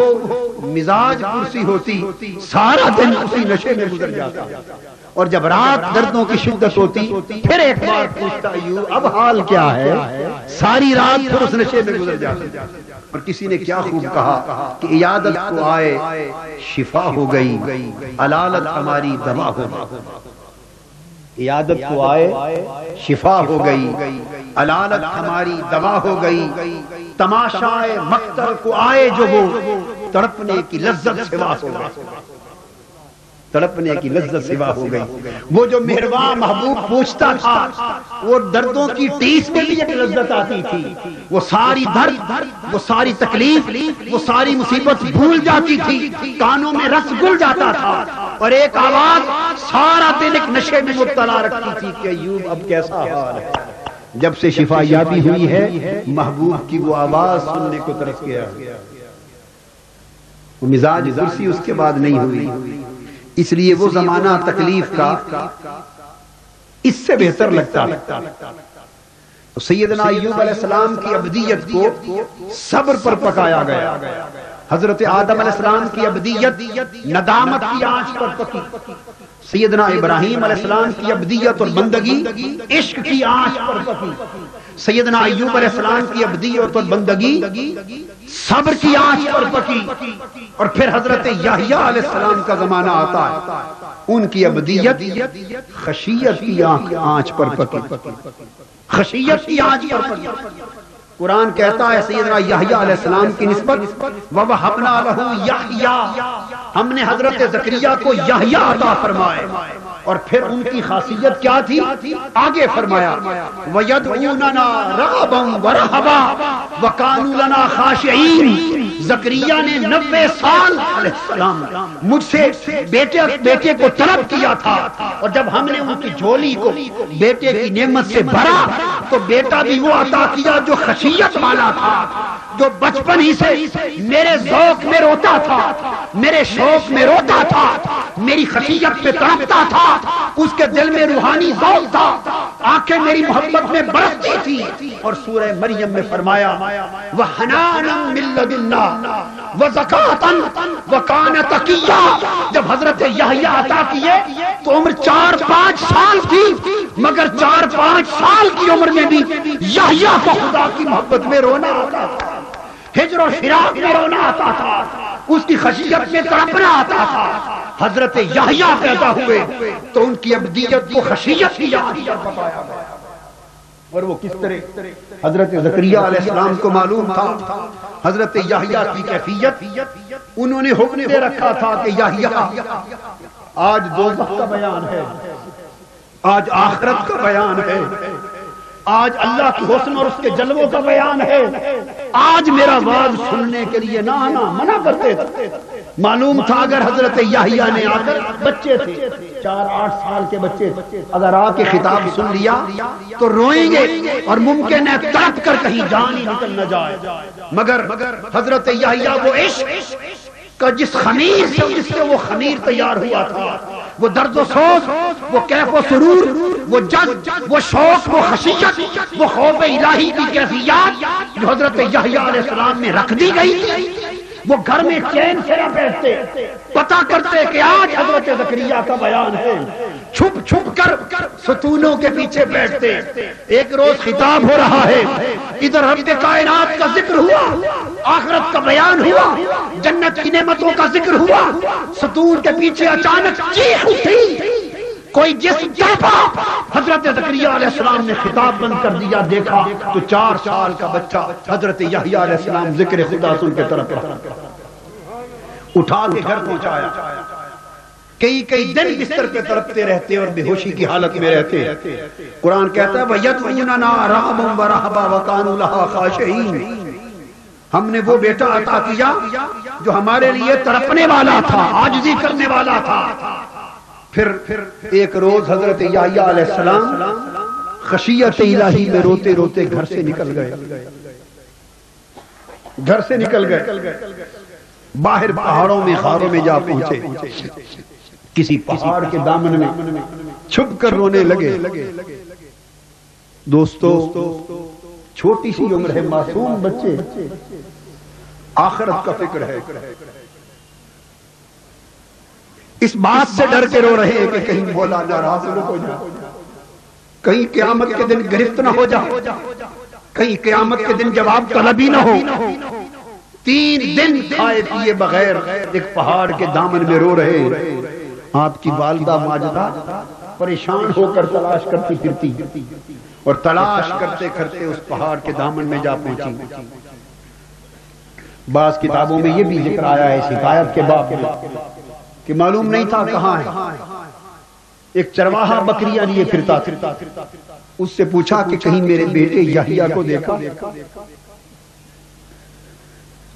مزاج پرسی ہوتی سارا دن اسی نشے میں گزر جاتا، اور جب رات دردوں کی شدت ہوتی پھر ایک بار پوچھتا ایوب اب حال کیا ہے، ساری رات پھر اس نشے میں گزر جاتا۔ اور کسی نے کیا خوب کہا کہ عیادت کو آئے شفا ہو گئی، علالت ہماری دوا ہو گئی، عیادت کو آئے شفا ہو گئی، علالت ہماری دوا ہو گئی، تماشائے مقتل کو آئے جو وہ تڑپنے کی لذت سوا ہو گئی، تڑپنے کی لذت سوا ہو گئی۔ وہ جو مہربان محبوب پوچھتا تھا وہ دردوں کی ٹیس میں بھی ایک لذت آتی تھی، وہ ساری درد، وہ ساری تکلیف، وہ ساری مصیبت بھول جاتی تھی، کانوں میں رس گل جاتا تھا، اور ایک آواز سارا دن ایک نشے میں مبتلا رکھتی تھی کہ ایوب اب کیسا حال ہے۔ جب سے شفا یابی ہوئی ہے محبوب کی وہ آواز سننے کو ترس گیا، وہ مزاج درسی اس کے بعد نہیں ہوئی، اس لیے وہ زمانہ تکلیف کا اس سے بہتر لگتا ہے۔ سیدنا ایوب علیہ السلام کی ابدیت کو صبر پر پکایا گیا، حضرت آدم علیہ السلام کی ابدیت ندامت کی آنچ پر پکی، سیدنا ابراہیم علیہ السلام کی ابدیت اور بندگی عشق کی آنچ پر پکی، سیدنا ایوب علیہ السلام کی ابدیت اور بندگی صبر کی آنچ پر پکی، اور پھر حضرت یحییٰ علیہ السلام کا زمانہ آتا ہے، ان کی ابدیت خشیت کی آنچ پر پکی، خشیت کی آنچ پر پکی۔ قرآن کہتا ہے سیدنا یحییٰ علیہ السلام کی نسبت وَوَهَبْنَا لَهُ یحییٰ، ہم نے حضرت زکریا کو یحییٰ عطا فرمائے، اور پھر ان کی خاصیت کیا تھی آگے فرمایا وَيَدْعُونَنَا رَغَبًا وَرَهَبًا وَكَانُوا لَنَا خَاشِعِينَ۔ زکریا نے 90 سال علیہ السلام مجھ سے بیٹے کو طلب کیا تھا، اور جب ہم نے ان کی جھولی کو بیٹے کی نعمت سے بھرا تو بیٹا بھی وہ عطا کیا جو خشیت والا تھا، جو بچپن ہی سے میرے ذوق میں روتا تھا، میرے شوق میں روتا تھا، میری خشیت پہ تڑپتا تھا، اس کے دل میں روحانی ذوق تھا، آنکھیں میری محبت میں برستی تھی۔ اور سورہ مریم میں فرمایا وَحَنَانًا مِن لَدُنَّا وَزَكَاةً وَكَانَ تَقِيًّا۔ جب حضرت یحییٰ عطا کیے تو عمر 4-5 سال کی، مگر 4-5 سال کی عمر میں بھی یحییٰ کو خدا کی محبت میں رونا آتا تھا، ہجر و فراق میں رونا آتا تھا، اس کی خشیت میں تڑپنا آتا تھا۔ حضرت یحییٰ پیدا ہوئے تو ان کی ابدیت کو خشیت کی آنچ پر پکایا گیا، اور وہ کس طرح حضرت زکریا علیہ السلام کو معلوم تھا حضرت یحییٰ کی کیفیت، انہوں نے حکم دے رکھا تھا کہ یحییٰ آج دوزخ کا بیان ہے، آج آخرت کا بیان ہے، آج اللہ کی حسن اور اس کے جلووں کا بیان ہے. آج میرا واز سننے کے لیے نہ آنا منع کرتے تھے. معلوم تھا اگر حضرت یحییٰ نے آ کر، بچے تھے 4-8 سال کے بچے تھے، اگر آ کے خطاب سن لیا تو روئیں گے اور ممکن ہے تڑپ کر کہیں جان ہی نکل نہ جائے. مگر حضرت یحییٰ وہ عشق کا جس خمیر سے جس سے وہ خمیر تیار ہوا تھا، وہ درد و سوز، وہ کیف و سرور، وہ جذب، وہ شوق، وہ خشیت، وہ خوف الہی کی کیفیات جو حضرت یحییٰ علیہ السلام میں رکھ دی گئی تھی، وہ گھر میں چین سے نہ بیٹھتے، پتہ کرتے کہ آج حضرت زکریا کا بیان ہے، چھپ چھپ کر ستونوں کے پیچھے بیٹھتے. ایک روز خطاب ہو رہا ہے، ادھر رب کائنات کا ذکر ہوا، آخرت کا بیان ہوا، جنت کی نعمتوں کا ذکر ہوا، ستون کے پیچھے اچانک چیخ اٹھی، کوئی جسم تڑپا. حضرت زکریا علیہ السلام نے خطاب بند کر دیا، دیکھا تو 4 سال کا بچہ حضرت یحییٰ علیہ السلام ذکر خدا سن کے طرف اٹھا کے گھر پہنچایا. کئی دن بستر پہ تڑپتے رہتے اور بے ہوشی کی حالت میں رہتے. قرآن کہتا ہے وَيَدْعُونَنَا رَغَبًا وَرَهْبًا وَكَانُوا لَهَا خَاشِعِينَ. ہم نے وہ بیٹا عطا کیا جو ہمارے لیے تڑپنے والا تھا، عاجزی کرنے والا تھا. پھر ایک روز حضرت یحییٰ علیہ السلام خشیت الہی میں روتے روتے گھر سے نکل گئے. باہر پہاڑوں میں غاروں میں جا پہنچے، کسی پہاڑ کے دامن میں چھپ کر رونے لگے. دوستو چھوٹی سی عمر ہے، معصوم بچے، آخرت کا فکر ہے. اس بات سے ڈر کے رو رہے ہیں کہ کہیں مولا ناراض نہ ہو جائے، کہیں قیامت کے دن گرفت نہ ہو جائے، کہیں قیامت کے دن جواب طلبی نہ ہو. 3 دن کھائے پیے بغیر ایک پہاڑ کے دامن میں رو رہے ہیں. آپ کی والدہ ماجدہ پریشان ہو کر تلاش کرتی پھرتی اور تلاش کرتے کرتے اس پہاڑ کے دامن میں جا پہنچی. بعض کتابوں میں یہ بھی ذکر آیا ہے شکایت کے باب میں کہ معلوم نہیں تھا کہاں ہے. ایک چرواہا بکریاں لیے پھرتا تھا، اس سے پوچھا کہ کہیں میرے بیٹے یحییٰ کو دیکھا؟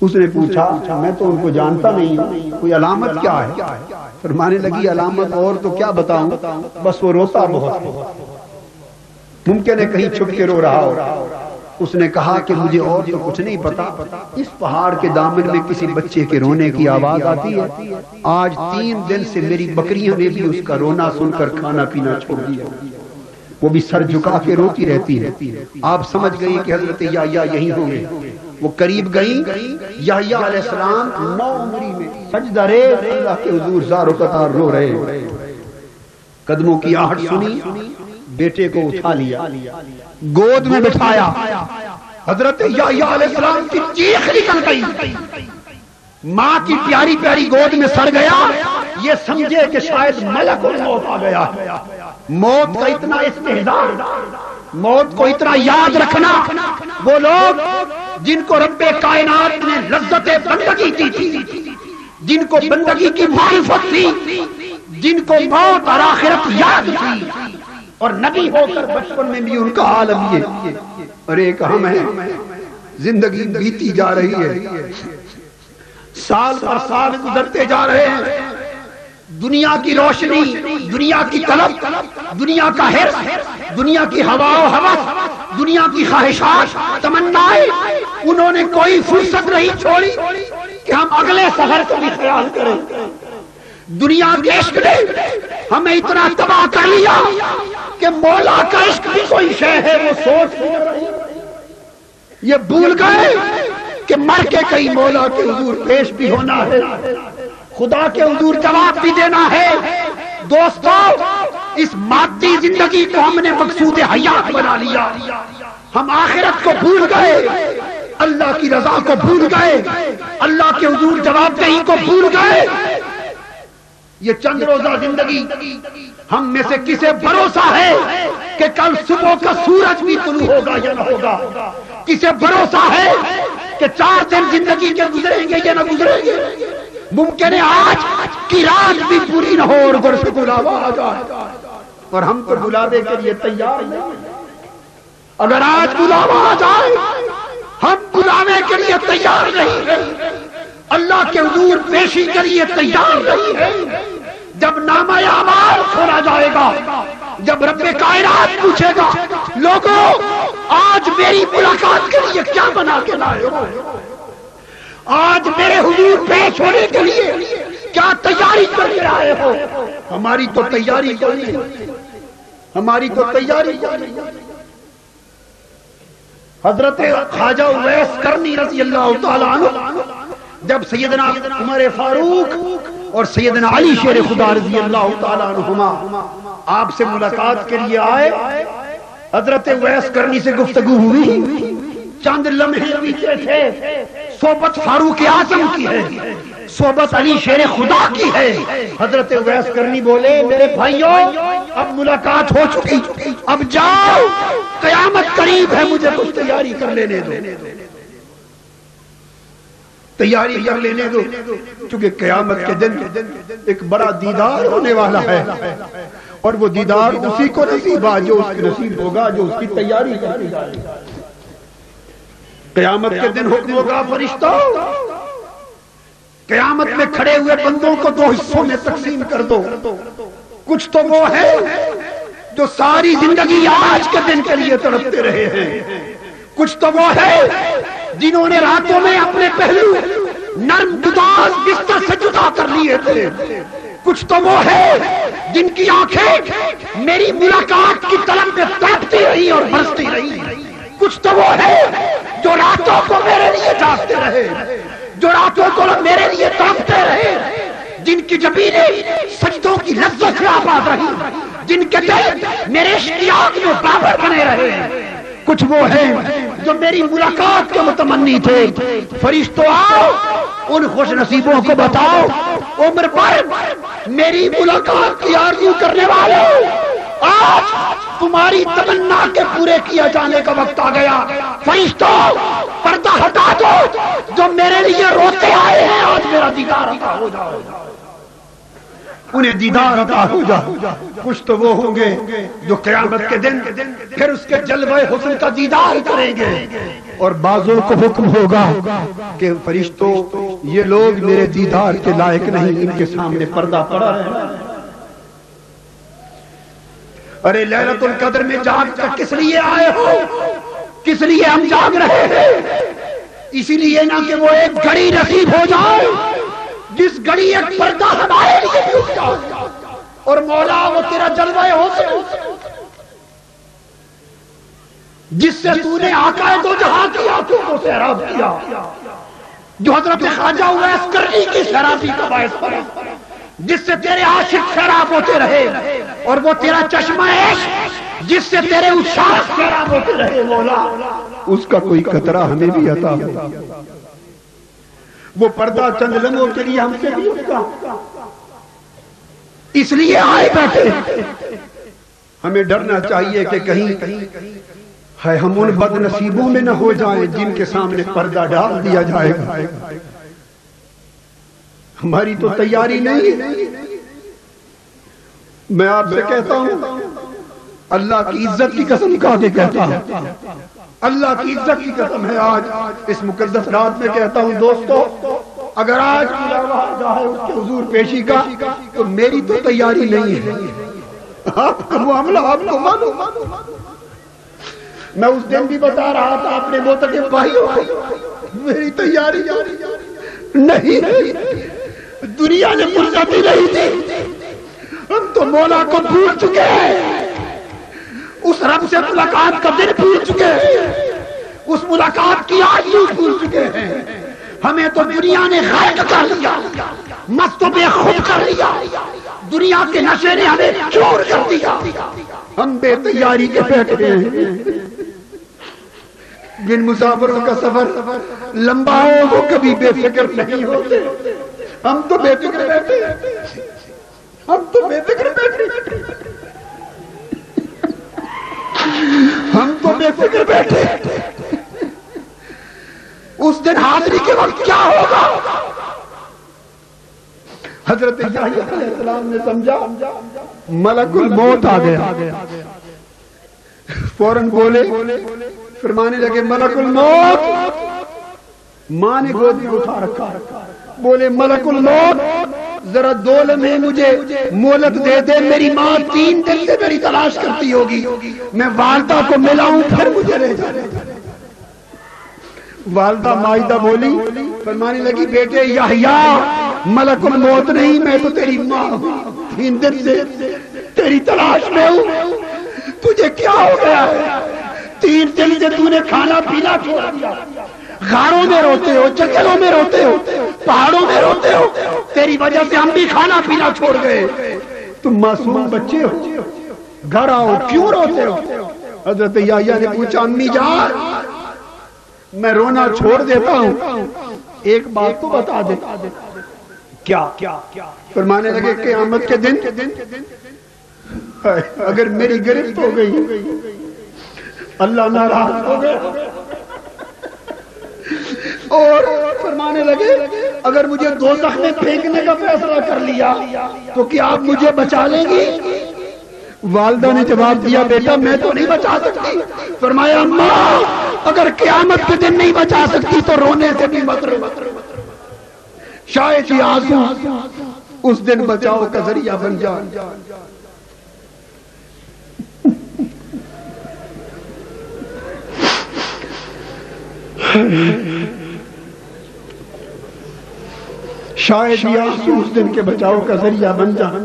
اس نے پوچھا میں تو ان کو جانتا نہیں ہوں، کوئی علامت کیا ہے؟ فرمانے لگی علامت اور تو کیا بتاؤں، بس وہ روتا بہت ہے، ممکن ہے کہیں چھپ کے رو رہا ہو. اس نے کہا کہ مجھے اور تو کچھ نہیں پتا، اس پہاڑ کے دامن میں کسی بچے کے رونے کی آواز آتی ہے. آج 3 دن سے میری بکریوں نے بھی اس کا رونا سن کر کھانا پینا چھوڑ دیا، وہ بھی سر جھکا کے روتی رہتی ہے. آپ سمجھ گئی کہ حضرت یحییٰ یہی ہوں گے. وہ قریب گئیں، یحییٰ علیہ السلام 9 عمری میں سجدہ ریز اللہ کے حضور زار و قطار رو رہے. قدموں کی آہٹ سنی، بیٹے کو اٹھا لیا، گود میں بٹھایا. حضرت یحییٰ علیہ السلام کی چیخ نکل گئی، ماں کی پیاری پیاری گود میں سر گیا. یہ سمجھے کہ شاید ملک الموت آ گیا. موت کا اتنا استحضار، موت کو اتنا یاد رکھنا. وہ لوگ جن کو رب کائنات نے لذت بندگی دی تھی، جن کو بندگی کی معرفت تھی، جن کو موت اور آخرت یاد تھی، اور نبی ہو کر بچپن میں بھی ان کا عالم یہ. اور ایک ہم ہیں، زندگی بیتی جا رہی ہے، سال پر سال گزرتے جا رہے ہیں. دنیا کی روشنی، دنیا کی طلب، دنیا کا حرص، دنیا کی ہوا و ہوس، دنیا کی خواہشات، تمنائیں، انہوں نے کوئی فرصت نہیں چھوڑی کہ ہم اگلے سحر کو بھی خیال کریں. دنیا کے عشق نے ہمیں اتنا تباہ کر لیا کہ مولا کا عشق بھی کوئی شے ہے وہ سوچ نہیں رہی. یہ بھول گئے کہ مر کے کئی مولا کے حضور پیش بھی ہونا ہے، خدا کے حضور جواب بھی دینا ہے. دوستو اس مادی زندگی کو ہم نے مقصود حیات بنا لیا. ہم آخرت کو بھول گئے، اللہ کی رضا کو بھول گئے، اللہ کے حضور جواب دہی کو بھول گئے. یہ چند روزہ زندگی ہم میں سے کسے بھروسہ ہے کہ کل صبح کا سورج بھی طلوع ہوگا یا نہ ہوگا؟ کسے بھروسہ ہے کہ 4 دن زندگی کے گزریں گے یا نہ گزریں گے؟ ممکن ہے آج کی رات بھی پوری نہ ہو اور گھر سے بلاوا آ جائے، اور ہم تو بلاوے کے لیے تیار نہیں. اگر آج بلاوا آ جائے ہم بلاوے کے لیے تیار نہیں ہیں، اللہ کے حضور پیشی کے لیے تیار نہیں ہیں۔ جب نامہ اعمال کھولا جائے گا، جب رب کائنات پوچھے گا لوگوں آج میری ملاقات کے لیے کیا بنا کے لائے ہو، آج میرے حضور پیش ہونے کے لیے کیا تیاری کر کے آئے ہو، ہماری تو تیاری کوئی نہیں، ہماری تو تیاری کوئی نہیں۔ حضرت خواجہ اویس کرنی رضی اللہ تعالی عنہ جب سیدنا عمر فاروق اور سیدنا علی شیر خدا رضی اللہ تعالی عنہما آپ سے ملاقات کے لیے آئے، حضرت اویس کرنی سے گفتگو ہوئی، چند لمحے پیچھے تھے، صحبت فاروق اعظم کی ہے، صحبت علی شیر خدا کی ہے۔ حضرت اویس کرنی بولے میرے بھائیوں اب ملاقات ہو چکی، اب جاؤ قیامت قریب ہے، مجھے کچھ تیاری کر لینے دو، تیاری کر لینے دو، چونکہ قیامت کے دن ایک بڑا دیدار ہونے والا ہے، اور وہ دیدار اسی کو نصیب ہے جو اس کے نصیب ہوگا جو اس کی تیاری کرنے جائے گا۔ قیامت کے دن حکم ہوگا فرشتوں قیامت میں کھڑے ہوئے بندوں کو دو حصوں میں تقسیم کر دو، کچھ تو وہ ہے جو ساری زندگی آج کے دن کے لیے تڑپتے رہے ہیں، کچھ تو وہ ہے جنہوں نے راتوں میں اپنے پہلو نرم گداز بستر سے جدا کر لیے تھے، کچھ تو وہ ہے جن کی آنکھیں میری ملاقات کی طلب میں تڑپتی رہی اور برستی رہی، کچھ تو وہ ہے جو راتوں کو میرے لیے جاگتے رہے، جو راتوں کو میرے لیے تڑپتے رہے، جن کی جبینیں سجدوں کی لذت سے آباد رہی، جن کے دل میرے اشتیاق میں بابر بنے رہے، کچھ وہ ہیں جو میری ملاقات کے متمنی تھے۔ فرشتوں آؤ ان خوش نصیبوں کو بتاؤ عمر پر میری ملاقات کی آرزو کرنے والوں آج تمہاری تمنا کے پورے کیا جانے کا وقت آ گیا، فرشتوں پردہ ہٹا دو، جو میرے لیے روتے آئے ہیں آج میرا دیدار عطا ہو جائے، انہیں دیدار عطا ہو جائے۔ کچھ تو وہ ہوں گے جو قیامت کے دن پھر اس کے جلوہ حسن کا دیدار کریں گے، اور بعضوں کو حکم ہوگا کہ فرشتوں یہ لوگ میرے دیدار کے لائق نہیں، ان کے سامنے پردہ پڑا ہے۔ ارے لیلۃ القدر میں جاگ کر کس لیے آئے ہو، کس لیے ہم جاگ رہے ہیں؟ اسی لیے نہ کہ وہ ایک گھڑی نصیب ہو جائے جس گھڑی ایک پردہ ہمارے لیے بھی اٹھ جائے، اور مولا وہ تیرا جلوہ حسن جس سے تو نے آقا دو جہاں کی آنکھوں کو سیراب کیا، جو حضرت خواجہ اویس کرنی کی سیرابی کا باعث بنا، جس سے تیرے عاشق سیراب ہوتے رہے، اور وہ تیرا چشمہ عشق جس سے تیرے عشاق سیراب ہوتے رہے، مولا اس کا کوئی قطرہ ہمیں بھی عطا ہو۔ وہ پردہ چند لمحوں کے لیے ہم سے بھی اٹھا، اس لیے آئے بیٹھے۔ ہمیں ڈرنا چاہیے کہ کہیں ہے ہم ان بد نصیبوں میں نہ ہو جائیں جن کے سامنے پردہ ڈال دیا جائے گا۔ ہماری تو تیاری نہیں ہے۔ میں آپ سے کہتا ہوں، اللہ کی عزت کی قسم کھا کے کہتا ہوں، اللہ کی عزت کی قسم ہے، آج اس مقدس رات میں کہتا ہوں دوستو، اگر آج جائے اس کے حضور پیشی کا تو میری تو تیاری نہیں ہے، آپ کا معاملہ آپ کو معلوم۔ میں اس دن بھی بتا رہا تھا اپنے محترم بھائیوں کو، میری تیاری نہیں، دنیا نے فرصت ہی نہیں تھی، ہم تو مولا کو بھول چکے ہیں، اس رب سے ملاقات کا دن بھول چکے ہیں، اس ملاقات کی آرزو بھول چکے ہیں۔ ہمیں تو دنیا نے غائب کر لیا، مست و بے خود کر لیا، دنیا کے نشے نے ہمیں چور کر دیا، ہم بے تیاری کے بیٹھے ہیں۔ جن مسافروں کا سفر لمبا ہو وہ کبھی بے فکر نہیں ہوتے، ہم تو بے فکر بیٹھے، ہم تو بے فکر بیٹھے، ہم تو بے فکر بیٹھے۔ اس دن حاضری کے وقت کیا ہوگا؟ حضرت یحییٰ علیہ السلام نے سمجھا ملک الموت آ گیا، فوراً بولے، فرمانے لگے ملک الموت. ماں نے گود میں اٹھا رکھا، بولے ملک الموت ذرا 2 لمحے مجھے مہلت دے دے، میری ماں 3 دن سے میری تلاش کرتی ہوگی، میں والدہ کو ملاؤں پھر مجھے لے جا. والدہ مائدہ بولی، فرمانے لگی بیٹے یحییٰ ملک الموت نہیں، میں تو تیری ماں ہوں، 3 دن سے تیری تلاش میں ہوں، تجھے کیا ہو گیا ہے؟ 3 دن سے تو نے کھانا پینا چھوڑ دیا، غاروں میں روتے ہو، جنگلوں میں روتے ہو، پہاڑوں میں روتے ہو، تیری وجہ سے ہم بھی کھانا پینا چھوڑ گئے، تم معصوم بچے ہو، گھر آؤ، کیوں روتے ہو؟ حضرت یحییٰ نے پوچھا امی جان میں رونا چھوڑ دیتا ہوں، ایک بات تو بتا دے. کیا؟ فرمانے لگے قیامت کے دن اگر میری گرفت ہو گئی، اللہ ناراض ہو گیا، اور فرمانے لگے اگر مجھے دوزخ میں پھینکنے کا فیصلہ کر لیا تو کیا آپ مجھے بچا لیں گی؟ والدہ نے جواب دیا بیٹا میں تو نہیں بچا سکتی. فرمایا ماں اگر قیامت کے دن نہیں بچا سکتی تو رونے سے بھی مت رو، شاید یہ آنسو اس دن بچاؤ کا ذریعہ بن جائے. شاید یہ آنسو اس دن کے بچاؤ کا ذریعہ بن جائے.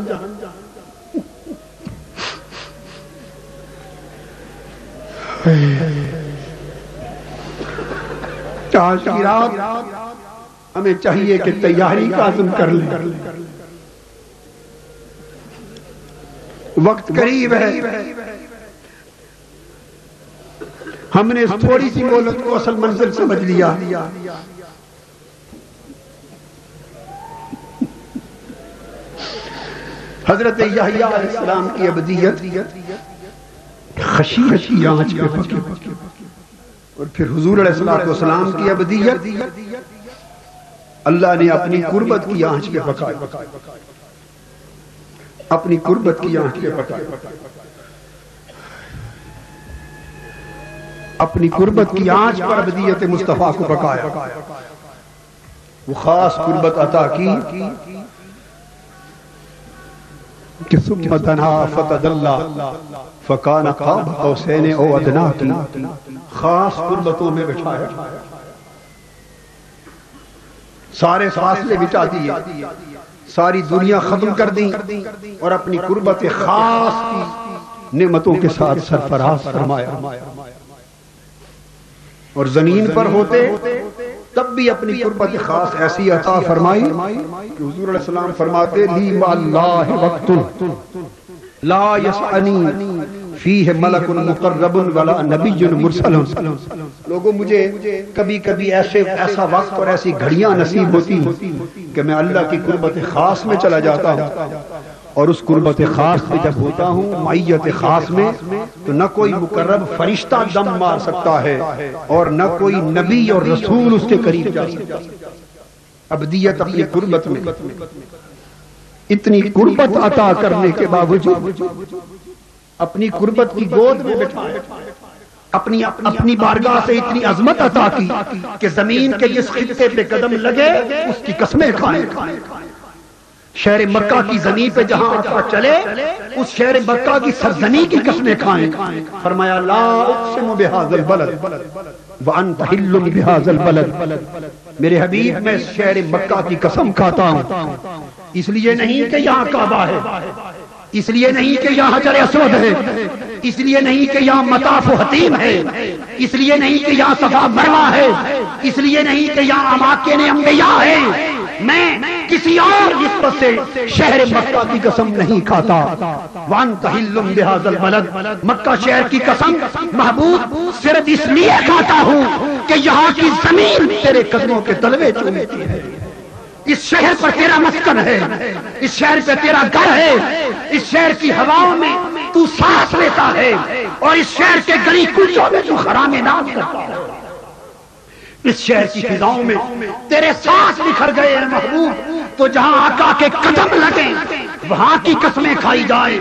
آج کی رات ہمیں چاہیے کہ تیاری کا عزم کر لیں، وقت قریب ہے. ہم نے اس تھوڑی سی مہلت کو اصل منزل سمجھ لیا. حضرت یحییٰ علیہ السلام کی ابدیت خشی آنچ پہ پکی، اور پھر حضور علیہ السلام کی ابدیت اللہ نے اپنی قربت کی آنچ پہ پکائی، اپنی قربت کی آنچ پہ پکائی، اپنی قربت کی آنچ پر ابدیت مصطفیٰ کو پکایا. وہ خاص قربت عطا کی کہ ثم دنا فتدلا فکان قاب قوسین او ادنا کی خاص قربتوں میں بٹھایا، سارے فاصلے مٹا دیے، ساری دنیا ختم کر دی اور اپنی قربت خاص کی نعمتوں کے ساتھ سرفراز فرمایا. اور زمین پر ہوتے تب بھی اپنی قربت خاص ایسی عطا فرمائی کہ حضور علیہ السلام فرماتے لی ما اللہ وقت لا یسعنی فیہ ملک مقرب ولا نبی مرسل. لوگوں مجھے کبھی کبھی ایسا وقت اور ایسی گھڑیاں نصیب ہوتی کہ میں اللہ کی قربت خاص میں چلا جاتا ہوں، اور اس قربت خاص میں جب ہوتا ہوں معیت خاص میں تو نہ کوئی مقرب فرشتہ دم مار سکتا ہے اور نہ کوئی نبی اور رسول اس کے قریب جا سکتا. ابدیت اپنی قربت میں اتنی قربت عطا کرنے کے باوجود اپنی قربت کی گود میں بٹھایا، اپنی بارگاہ سے اتنی عظمت عطا کی کہ زمین کے جس خطے پہ قدم لگے اس کی قسمیں کھائیں. شہر مکہ کی زمین پہ جہاں آقا چلے اس شہر مکہ کی سرزمین کی قسمیں کھائیں. فرمایا لا اقسم بہذا البلد وانت حل بہذا البلد. میرے حبیب میں شہر مکہ کی قسم کھاتا ہوں، اس لیے نہیں کہ یہاں کعبہ ہے، اس لیے نہیں کہ یہاں حجر اسود ہے، اس لیے نہیں کہ یہاں مطاف و حتیم ہے، اس لیے نہیں کہ یہاں صفا مروہ ہے، اس لیے نہیں کہ یہاں اماکن انبیاء ہے. میں کسی اور نسبت سے شہر مکہ کی قسم نہیں کھاتا. وانت حل بہذا البلد، مکہ شہر کی قسم محبوب صرف اس لیے کھاتا ہوں کہ یہاں کی زمین تیرے قدموں کے تلوے چومتی ہے. اس شہر پر تیرا مسکن ہے، اس شہر پہ تیرا گھر ہے، اس شہر کی ہواؤں میں تو سانس لیتا ہے، اور اس شہر کے گلی کوچوں میں تو خرام ناز کرتا ہے. اس شہر کی فضاؤں میں تیرے سانس بکھر گئے ہیں محبوب، تو جہاں آقا کے قدم لگے وہاں کی قسمیں کھائی جائیں.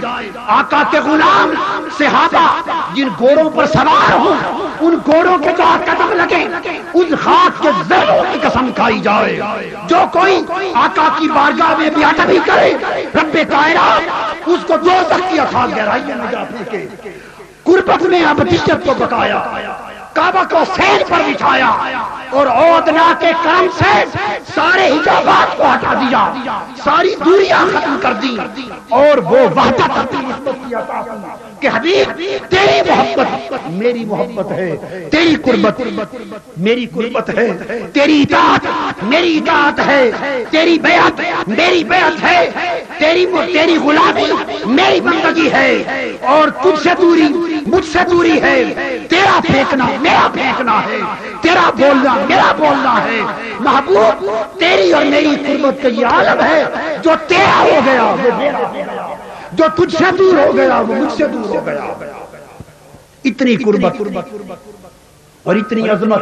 آقا کے غلام صحابہ جن گھوڑوں پر سوار ہوں ان گھوڑوں کے جہاں قدم لگے ان خاک کے زہروں کی قسم کھائی جائے. جو کوئی آقا کی بارگاہ میں بے ادبی کرے رب کائنات اس کو دوزخ کی اتھاہ گہرائیوں میں جا پھینکے. قربت میں ابدیت کو بقایا، کعبہ کو سین پر بچھایا اور عودنا کے کرم سے سارے حجابات کو ہٹا دیا، ساری دوریاں ختم کر دی اور وہ وحدت اپنی نسبت کی عطا کی کہ حبیب تیری محبت میری محبت ہے، تیری قربت میری قربت ہے، تیری اطاعت میری اطاعت ہے، تیری بیعت میری بیعت ہے، تیری غلامی میری بندگی ہے، اور تجھ سے دوری مجھ سے دوری ہے، تیرا پھینکنا میرا پھینکنا ہے، تیرا بولنا میرا بولنا ہے. محبوب تیری اور میری قربت کا یہ عالم ہے، جو تیرا ہو گیا وہ میرا ہو گیا، جو تجھ سے دور ہو گیا وہ مجھ سے دور ہو گیا. اتنی قربت اور اتنی عظمت،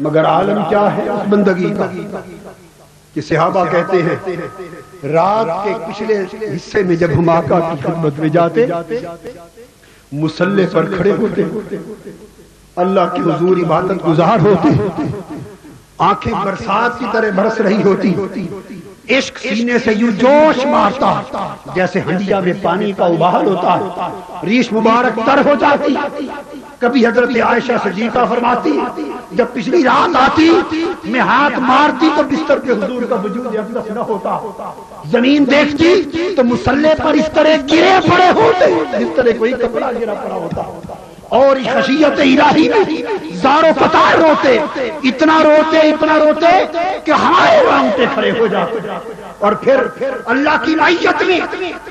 مگر عالم کیا ہے اس بندگی کا کہ صحابہ کہتے ہیں رات کے پچھلے حصے میں جب ہم آقا کی خدمت میں جاتے مصلی پر کھڑے ہوتے، اللہ کی حضور عبادت گزار ہوتے، آنکھیں برسات کی طرح برس رہی ہوتی، عشق سینے سے یوں جوش مارتا جیسے ہنڈیا میں پانی کا ابال ہوتا ہے، ریش مبارک تر ہو جاتی. کبھی حضرت عائشہ صدیقہ فرماتی جب پچھلی رات آتی میں ہاتھ مارتی تو بستر پہ حضور کا وجود اقدس نہ ہوتا، زمین دیکھتی تو مصلی پر اس طرح گرے پڑے ہوتے جس طرح کوئی کپڑا گرا پڑا ہوتا، اور خشیت الہی میں زار و فتار روتے، اتنا روتے کہ ہمارے رونگٹے کھڑے ہو جاتے. اور پھر اللہ کی معیت میں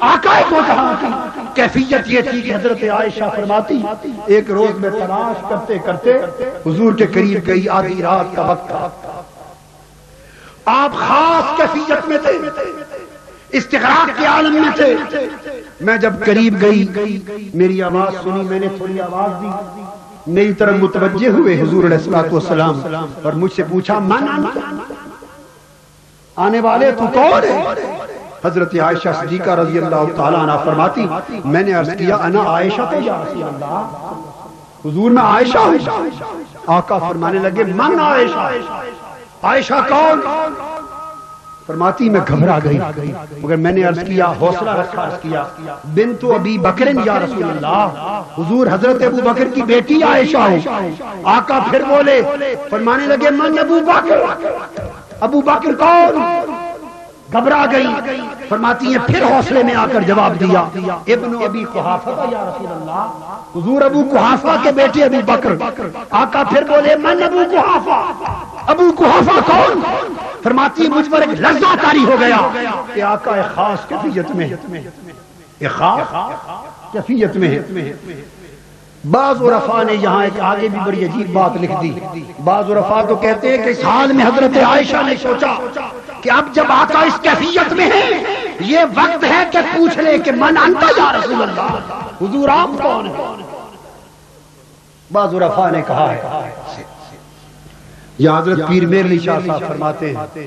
آقا کو جہاں کی کیفیت یہ تھی کہ حضرت عائشہ فرماتی ایک روز میں تلاش کرتے کرتے حضور کے قریب گئی، آدھی رات کا وقت تھا، آپ خاص کیفیت میں تھے، استغراق کے عالم میں تھے. میں جب قریب گئی میری آواز سنی، میں نے تھوڑی آواز دی، میری طرف متوجہ ہوئے حضور علیہ الصلوۃ والسلام اور مجھ سے پوچھا من انت، آنے والے تو کون ہے؟ حضرت عائشہ صدیقہ رضی اللہ تعالیٰ عنہ فرماتی میں نے عرض کیا انا عائشہ تو یا رسول اللہ، حضور میں عائشہ ہوں. آقا فرمانے لگے من عائشہ، عائشہ کون؟ فرماتی میں گھبرا گئی، مگر میں نے عرض کیا حوصلہ رکھا، عرض کیا بنت ابی بکر یا رسول اللہ، حضور حضرت ابو بکر کی بیٹی عائشہ ہوں. آقا پھر بولے، فرمانے لگے من ابو بکر، ابو بکر کون؟ گھبرا گئی. فرماتی ہیں پھر حوصلے میں آ کر جواب دیا ابن ابی قحافہ یا رسول اللہ، حضور ابو قحافہ کے بیٹے ابو بکر. آقا پھر بولے من ابو قحافہ، ابو قحافہ کون؟ فرماتی مجھ پر ایک لرزہ طاری ہو گیا کہ آقا ایک خاص کیفیت میں، ایک خاص کیفیت میں ہے. بعض عرفاء نے یہاں ایک آگے بھی بڑی عجیب بات لکھ دی. بعض عرفاء تو کہتے ہیں کہ اس حال میں حضرت عائشہ نے سوچا کہ اب جب آقا اس کیفیت میں ہے یہ وقت ہے کہ پوچھ لے کہ من انت یا رسول اللہ، حضور آپ کون ہیں؟ بعض عرفاء نے کہا ہے یا حضرت پیر میرلی شاہ صاحب فرماتے ہیں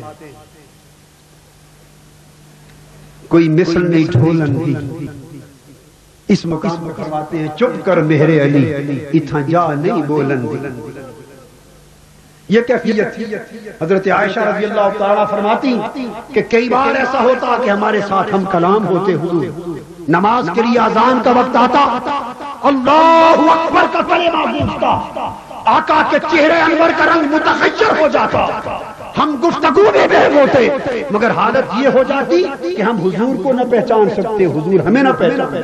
کوئی مثل نہیں ڈھولن بھی، اس مقام پر فرماتے ہیں چپ کر مہر علی اتھا جا نہیں بولن دی. یہ کیفیت تھی. حضرت عائشہ رضی اللہ تعالیٰ فرماتی کہ کئی بار ایسا ہوتا کہ ہمارے ساتھ ہم کلام ہوتے، حضور نماز کے لیے اذان کا وقت آتا، اللہ اکبر کا کلمہ گونجتا، آقا کے چہرے انور کا رنگ متغیر ہو جاتا، ہم گفتگو میں بے ہوتے، مگر حالت یہ ہو جاتی کہ ہم حضور کو نہ پہچان سکتے، حضور ہمیں نہ پہچان.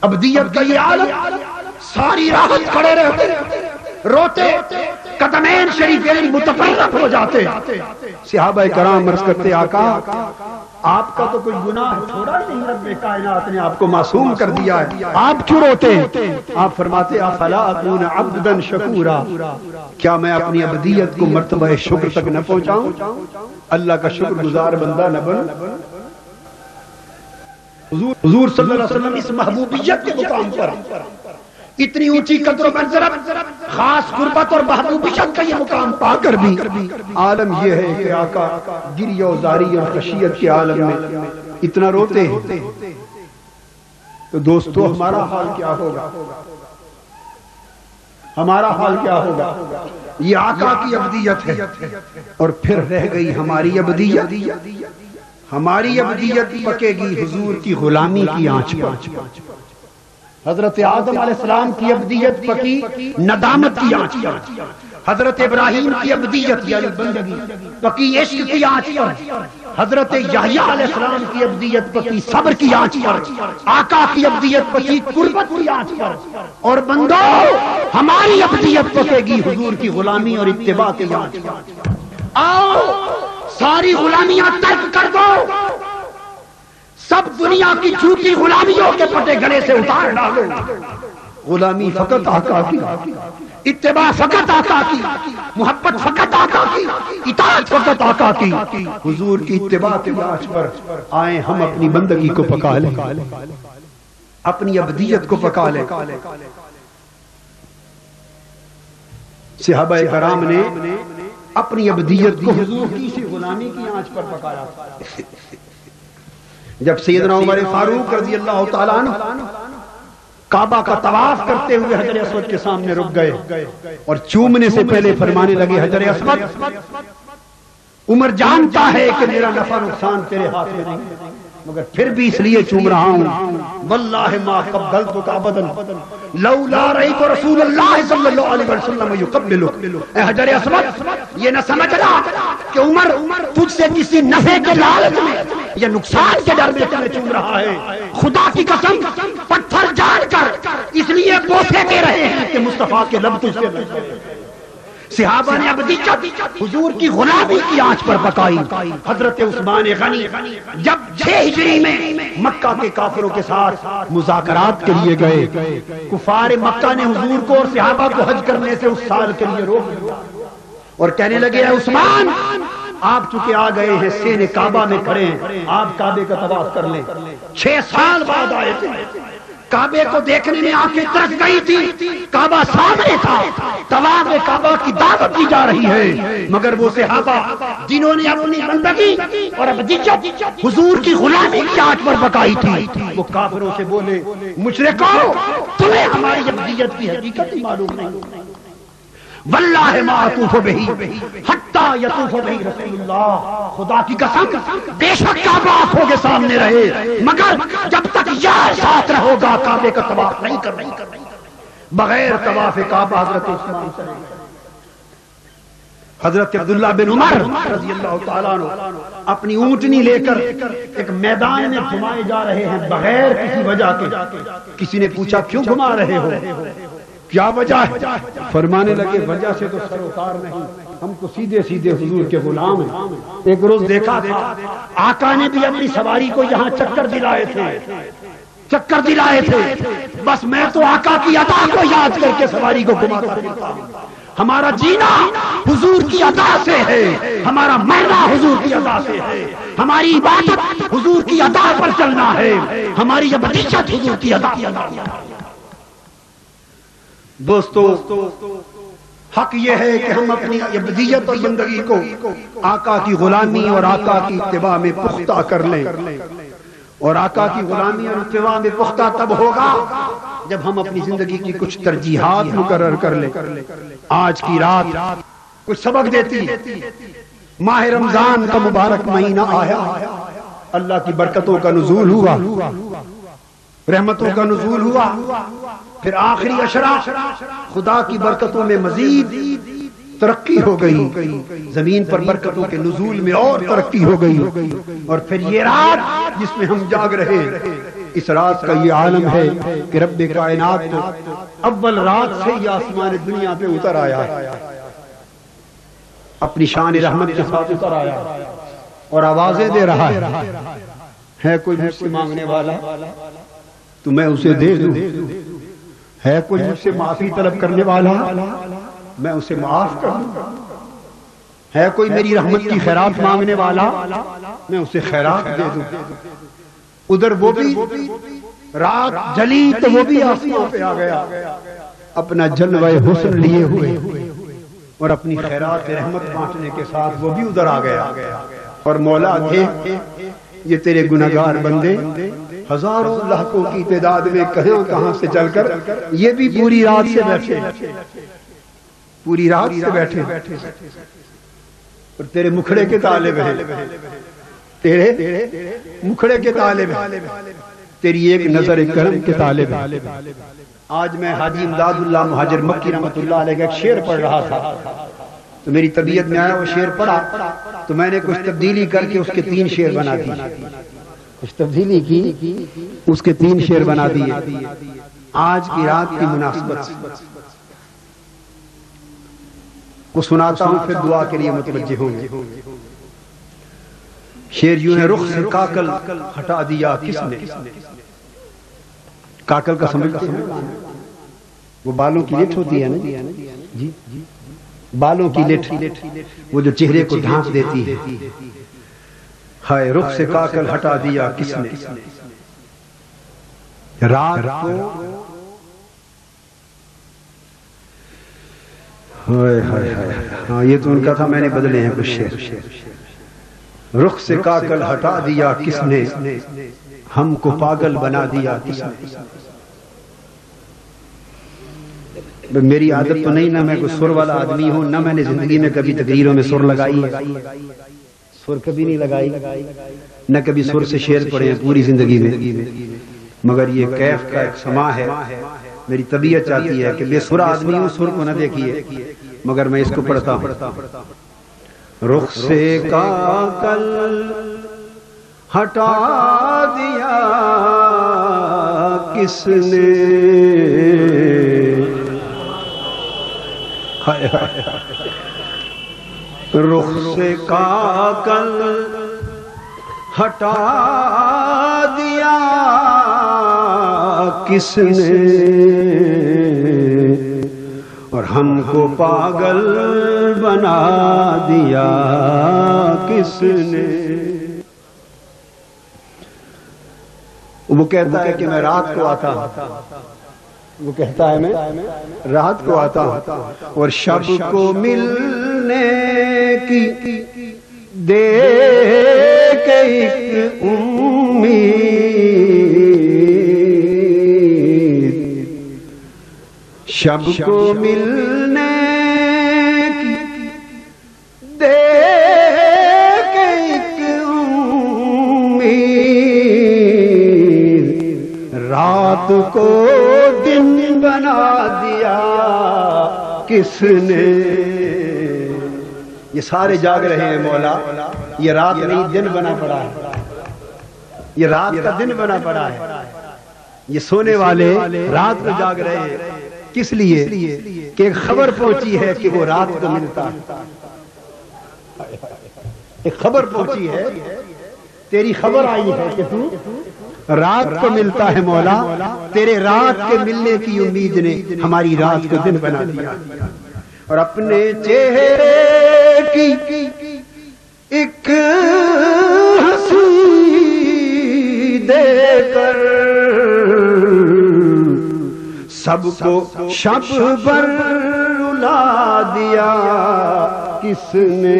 ابدیت کا یہ عالم، ساری رات کھڑے رہتے، روتے، قدمین شریفین متفرق ہو جاتے. صحابہ کرام عرض کرتے آقا آپ کا تو کوئی گناہ چھوڑا نہیں، رب کائنات نے آپ کو معصوم کر دیا ہے، آپ کیوں روتے؟ آپ فرماتے افلا اکون عبدا شکورا، کیا میں اپنی عبدیت کو مرتبہ شکر تک نہ پہنچاؤں، اللہ کا شکر گزار بندہ نہ بن. حضور صلی اللہ علیہ وسلم اس محبوبیت کے مقام پر اتنی اونچی قدر و منزلت، خاص قربت اور محبوبیت کا یہ مقام پا کر بھی عالم یہ ہے کہ آقا گریہ و زاری اور خشیت کے عالم میں اتنا روتے ہیں، تو دوستو ہمارا حال کیا ہوگا؟ ہمارا حال کیا ہوگا؟ یہ آقا کی ابدیت ہے، اور پھر رہ گئی ہماری ابدیت۔ ہماری ابدیت پکے گی حضور کی غلامی کی آنچ پر۔ حضرت آدم علیہ السلام کی ابدیت پکی ندامت کی آنچ پر، حضرت ابراہیم کی ابدیت یعنی بندگی پکی عشق کی آنچ پر، حضرت یحییٰ علیہ السلام کی ابدیت پکی صبر کی آنچ پر، آقا کی ابدیت پکی قربت کی آنچ پر، اور بندو ہماری ابدیت پکے گی حضور کی غلامی اور اتباع کی آنچ پر۔ آؤ ساری غلامیاں ترک کر دو، سب دنیا کی جھوٹی غلامیوں کے پٹے گلے سے اتار ڈالو۔ غلامی فقط آقا کی، اتباع فقط آقا کی، محبت فقط آقا کی، اطاعت فقط آقا کی۔ حضور کی اتباع کی آنچ پر آئیں ہم اپنی بندگی کو پکا لیں، اپنی ابدیت کو پکا لیں۔ صحابہ کرام نے اپنی ابدیت کو حضور کی سی غلامی کی آنچ پر پکایا۔ جب سیدنا عمر فاروق رضی اللہ تعالیٰ عنہ کعبہ کا طواف کرتے ہوئے حجر اسود کے سامنے رک گئے اور چومنے سے پہلے فرمانے لگے حجر اسود، عمر جانتا ہے کہ میرا نفع نقصان تیرے ہاتھ میں نہیں، مگر پھر بھی اس لیے چوم رہا ہوں، واللہ ما قبلتک ابدا لولا رأیت رسول اللہ صلی اللہ علیہ وسلم یقبلک۔ اے حجر اسود یہ نہ سمجھنا کہ عمر تجھ سے کسی نفع کے لالچ میں یا نقصان کے ڈر میں تمہیں چوم رہا ہے، خدا کی قسم پتھر جان کر اس لیے بوسے دے رہے ہیں کہ مصطفیٰ کے لب تجھ سے لگ گئے۔ صحابہ نے ابدیت حضور کی غلامی کی آنچ پر پکائی۔ حضرت عثمان غنی جب 6 ہجری میں مکہ کے کافروں کے ساتھ مذاکرات کے لیے گئے، کفار مکہ نے حضور کو اور صحابہ کو حج کرنے سے اس سال کے لیے روک دیا اور کہنے لگے اے عثمان، آپ چونکہ آ گئے ہیں سین کعبہ میں کھڑے ہیں، آپ کعبے کا طواف کر لیں۔ 6 سال بعد آئے تھے، کعبے کو دیکھنے میں آنکھیں ترس گئی تھی، کعبہ سامنے تھا، طواف کعبہ کی دعوت دی جا رہی ہے، مگر وہ صحابہ جنہوں نے اپنی بندگی اور ابدیت حضور کی غلامی کی آنچ پر پکائی تھی، وہ کافروں سے بولے مشرکو تمہیں ہماری ابدیت کی حقیقت معلوم نہیں، واللہ ما اطوف بہی حتی یطوف بہی رسول اللہ، خدا کی قسم بے شک کعبہ آنکھوں کے سامنے رہے مگر جب تک یار ساتھ رہو گا کعبے کا طواف نہیں کرنا۔ بغیر طواف کعبہ حضرت عثمان سے حضرت عبداللہ بن عمر رضی اللہ تعالیٰ عنہ اپنی اونٹنی لے کر ایک میدان میں گھمائے جا رہے ہیں بغیر کسی وجہ کے۔ کسی نے پوچھا کیوں گھما رہے ہو، کیا وجہ ہے؟ فرمانے لگے وجہ سے تو سروکار نہیں، ہم تو سیدھے سیدھے حضور کے غلام ہیں۔ ایک روز دیکھا تھا آقا نے بھی اپنی سواری کو یہاں چکر دلائے تھے، بس میں تو آقا کی عطا کو یاد کر کے سواری کو گھماتا پھرتا ہوں۔ ہمارا جینا حضور کی عطا سے ہے، ہمارا مرنا حضور کی عطا سے ہے، ہماری عبادت حضور کی عطا پر چلنا ہے، ہماری ابدیت حضور کی عطا پر چلنا ہے۔ دوستو حق یہ ہے کہ ہم اپنی ابدیت اور بندگی کو آقا کی غلامی اور آقا کی اتباع میں پختہ کر لیں، اور آقا کی غلامی اور اتباع میں پختہ تب ہوگا جب ہم اپنی زندگی کی کچھ ترجیحات مقرر کر لیں۔ آج کی رات کچھ سبق دیتی ہے، ماہ رمضان کا مبارک مہینہ آیا، اللہ کی برکتوں کا نزول ہوا، رحمتوں کا نزول ہوا، پھر آخری عشرہ خدا کی برکتوں میں مزید ترقی ہو گئی، زمین پر برکتوں کے نزول میں اور ترقی ہو گئی، اور پھر یہ رات جس میں ہم جاگ رہے، اس رات کا یہ عالم ہے کہ رب کائنات تو اول رات سے ہی آسمان دنیا پہ اتر آیا، اپنی شان رحمت کے ساتھ اتر آیا اور آوازیں دے رہا ہے کوئی مجھ سے مانگنے والا تو میں اسے دے دوں، ہے کوئی مجھ سے معافی طلب کرنے والا میں اسے معاف کر دوں، ہے کوئی میری رحمت کی خیرات مانگنے والا میں اسے خیرات دے دوں۔ ادھر وہ بھی رات جلی تو وہ بھی آسمان پہ آ گیا اپنا جلوہ حسن لیے ہوئے اور اپنی خیرات رحمت بانٹنے کے ساتھ وہ بھی ادھر آ گیا اور مولا تھے یہ تیرے گنہگار بندے ہزاروں لاکھوں کی تعداد میں کہاں کہاں سے چل کر یہ بھی پوری رات سے بیٹھے پوری رات سے بیٹھے اور تیرے مکھڑے کے طالب ہیں تیرے مکھڑے کے طالب ہیں تیری ایک نظر کرم کے طالب ہیں آج میں حاجی امداد اللہ مہاجر مکی رحمت اللہ علیہ کا ایک شعر پڑھ رہا تھا تو میری طبیعت میں آیا وہ شعر پڑھا تو میں نے کچھ تبدیلی کر کے اس کے 3 شعر بنا دیے کچھ تبدیلی کی اس کے 3 شعر بنا دیے آج کی رات کی مناسبت سے کو سناتا ہوں پھر دعا کے لیے متوجہ ہوں گے شعر یوں ہے رخ سے کاکل ہٹا دیا کس نے کاکل کا سمجھتا وہ بالوں کی لٹ ہوتی ہے نا جی بالوں کی لٹ وہ جو چہرے کو ڈھانپ دیتی ہے ہائے رخ سے کاکل ہٹا دیا کس نے رات کو ہاں یہ تو ان کا تھا میں نے بدلے ہیں کچھ شعر رخ سے کاکل ہٹا دیا کس نے ہم کو پاگل بنا دیا کس نے میری عادت تو نہیں نہ میں کوئی سر والا آدمی ہوں نہ میں نے زندگی میں کبھی تقریروں میں سر لگائی ہے سر کبھی نہیں لگائی نہ کبھی سر سے شعر پڑھے ہیں پوری زندگی میں مگر یہ کیف کا ایک سما ہے میری طبیعت چاہتی ہے کہ بے سر آدمی ہوں سر کو نہ دیکھیے مگر میں اس کو پڑھتا ہوں رخ سے کاکل ہٹا دیا کس نے رخ سے کاکل ہٹا دیا کس نے اور ہم کو پاگل بنا دیا کس نے وہ کہتا ہے کہ میں رات کو آتا ہوں وہ کہتا ہے میں رات کو آتا ہوں اور شب کو ملنے کی دے کے ایک امید شب کو ملنے کی دے کے ایک امید رات کو دن بنا دیا کس نے یہ سارے جاگ رہے ہیں مولا یہ رات نہیں دن بنا پڑا ہے یہ رات کا دن بنا پڑا ہے یہ سونے والے رات میں جاگ رہے ہیں کس لیے کہ ایک خبر پہنچی ہے کہ وہ رات کو ملتا ہے ایک خبر پہنچی ہے تیری خبر آئی ہے کہ تو رات کو ملتا ہے مولا تیرے رات کے ملنے کی امید نے ہماری رات کو دن بنا دیا اور اپنے چہرے کی ایک ہنسی دے کر سب کو شب پر رلا دیا کس نے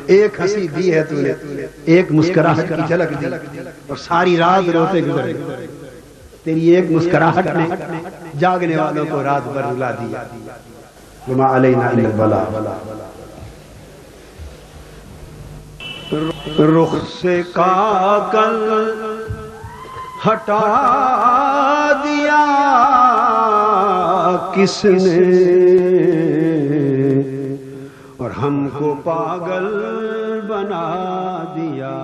ایک ہنسی دی ہے تو نے ایک مسکراہٹ کی جھلک دی اور ساری رات روتے گزرے تیری ایک مسکراہٹ نے جاگنے والوں کو رات بھر رلا دیا وما علینا الا البلاغ رخ سے کاکل ہٹا دیا کس نے اور ہم کو پاگل بنا دیا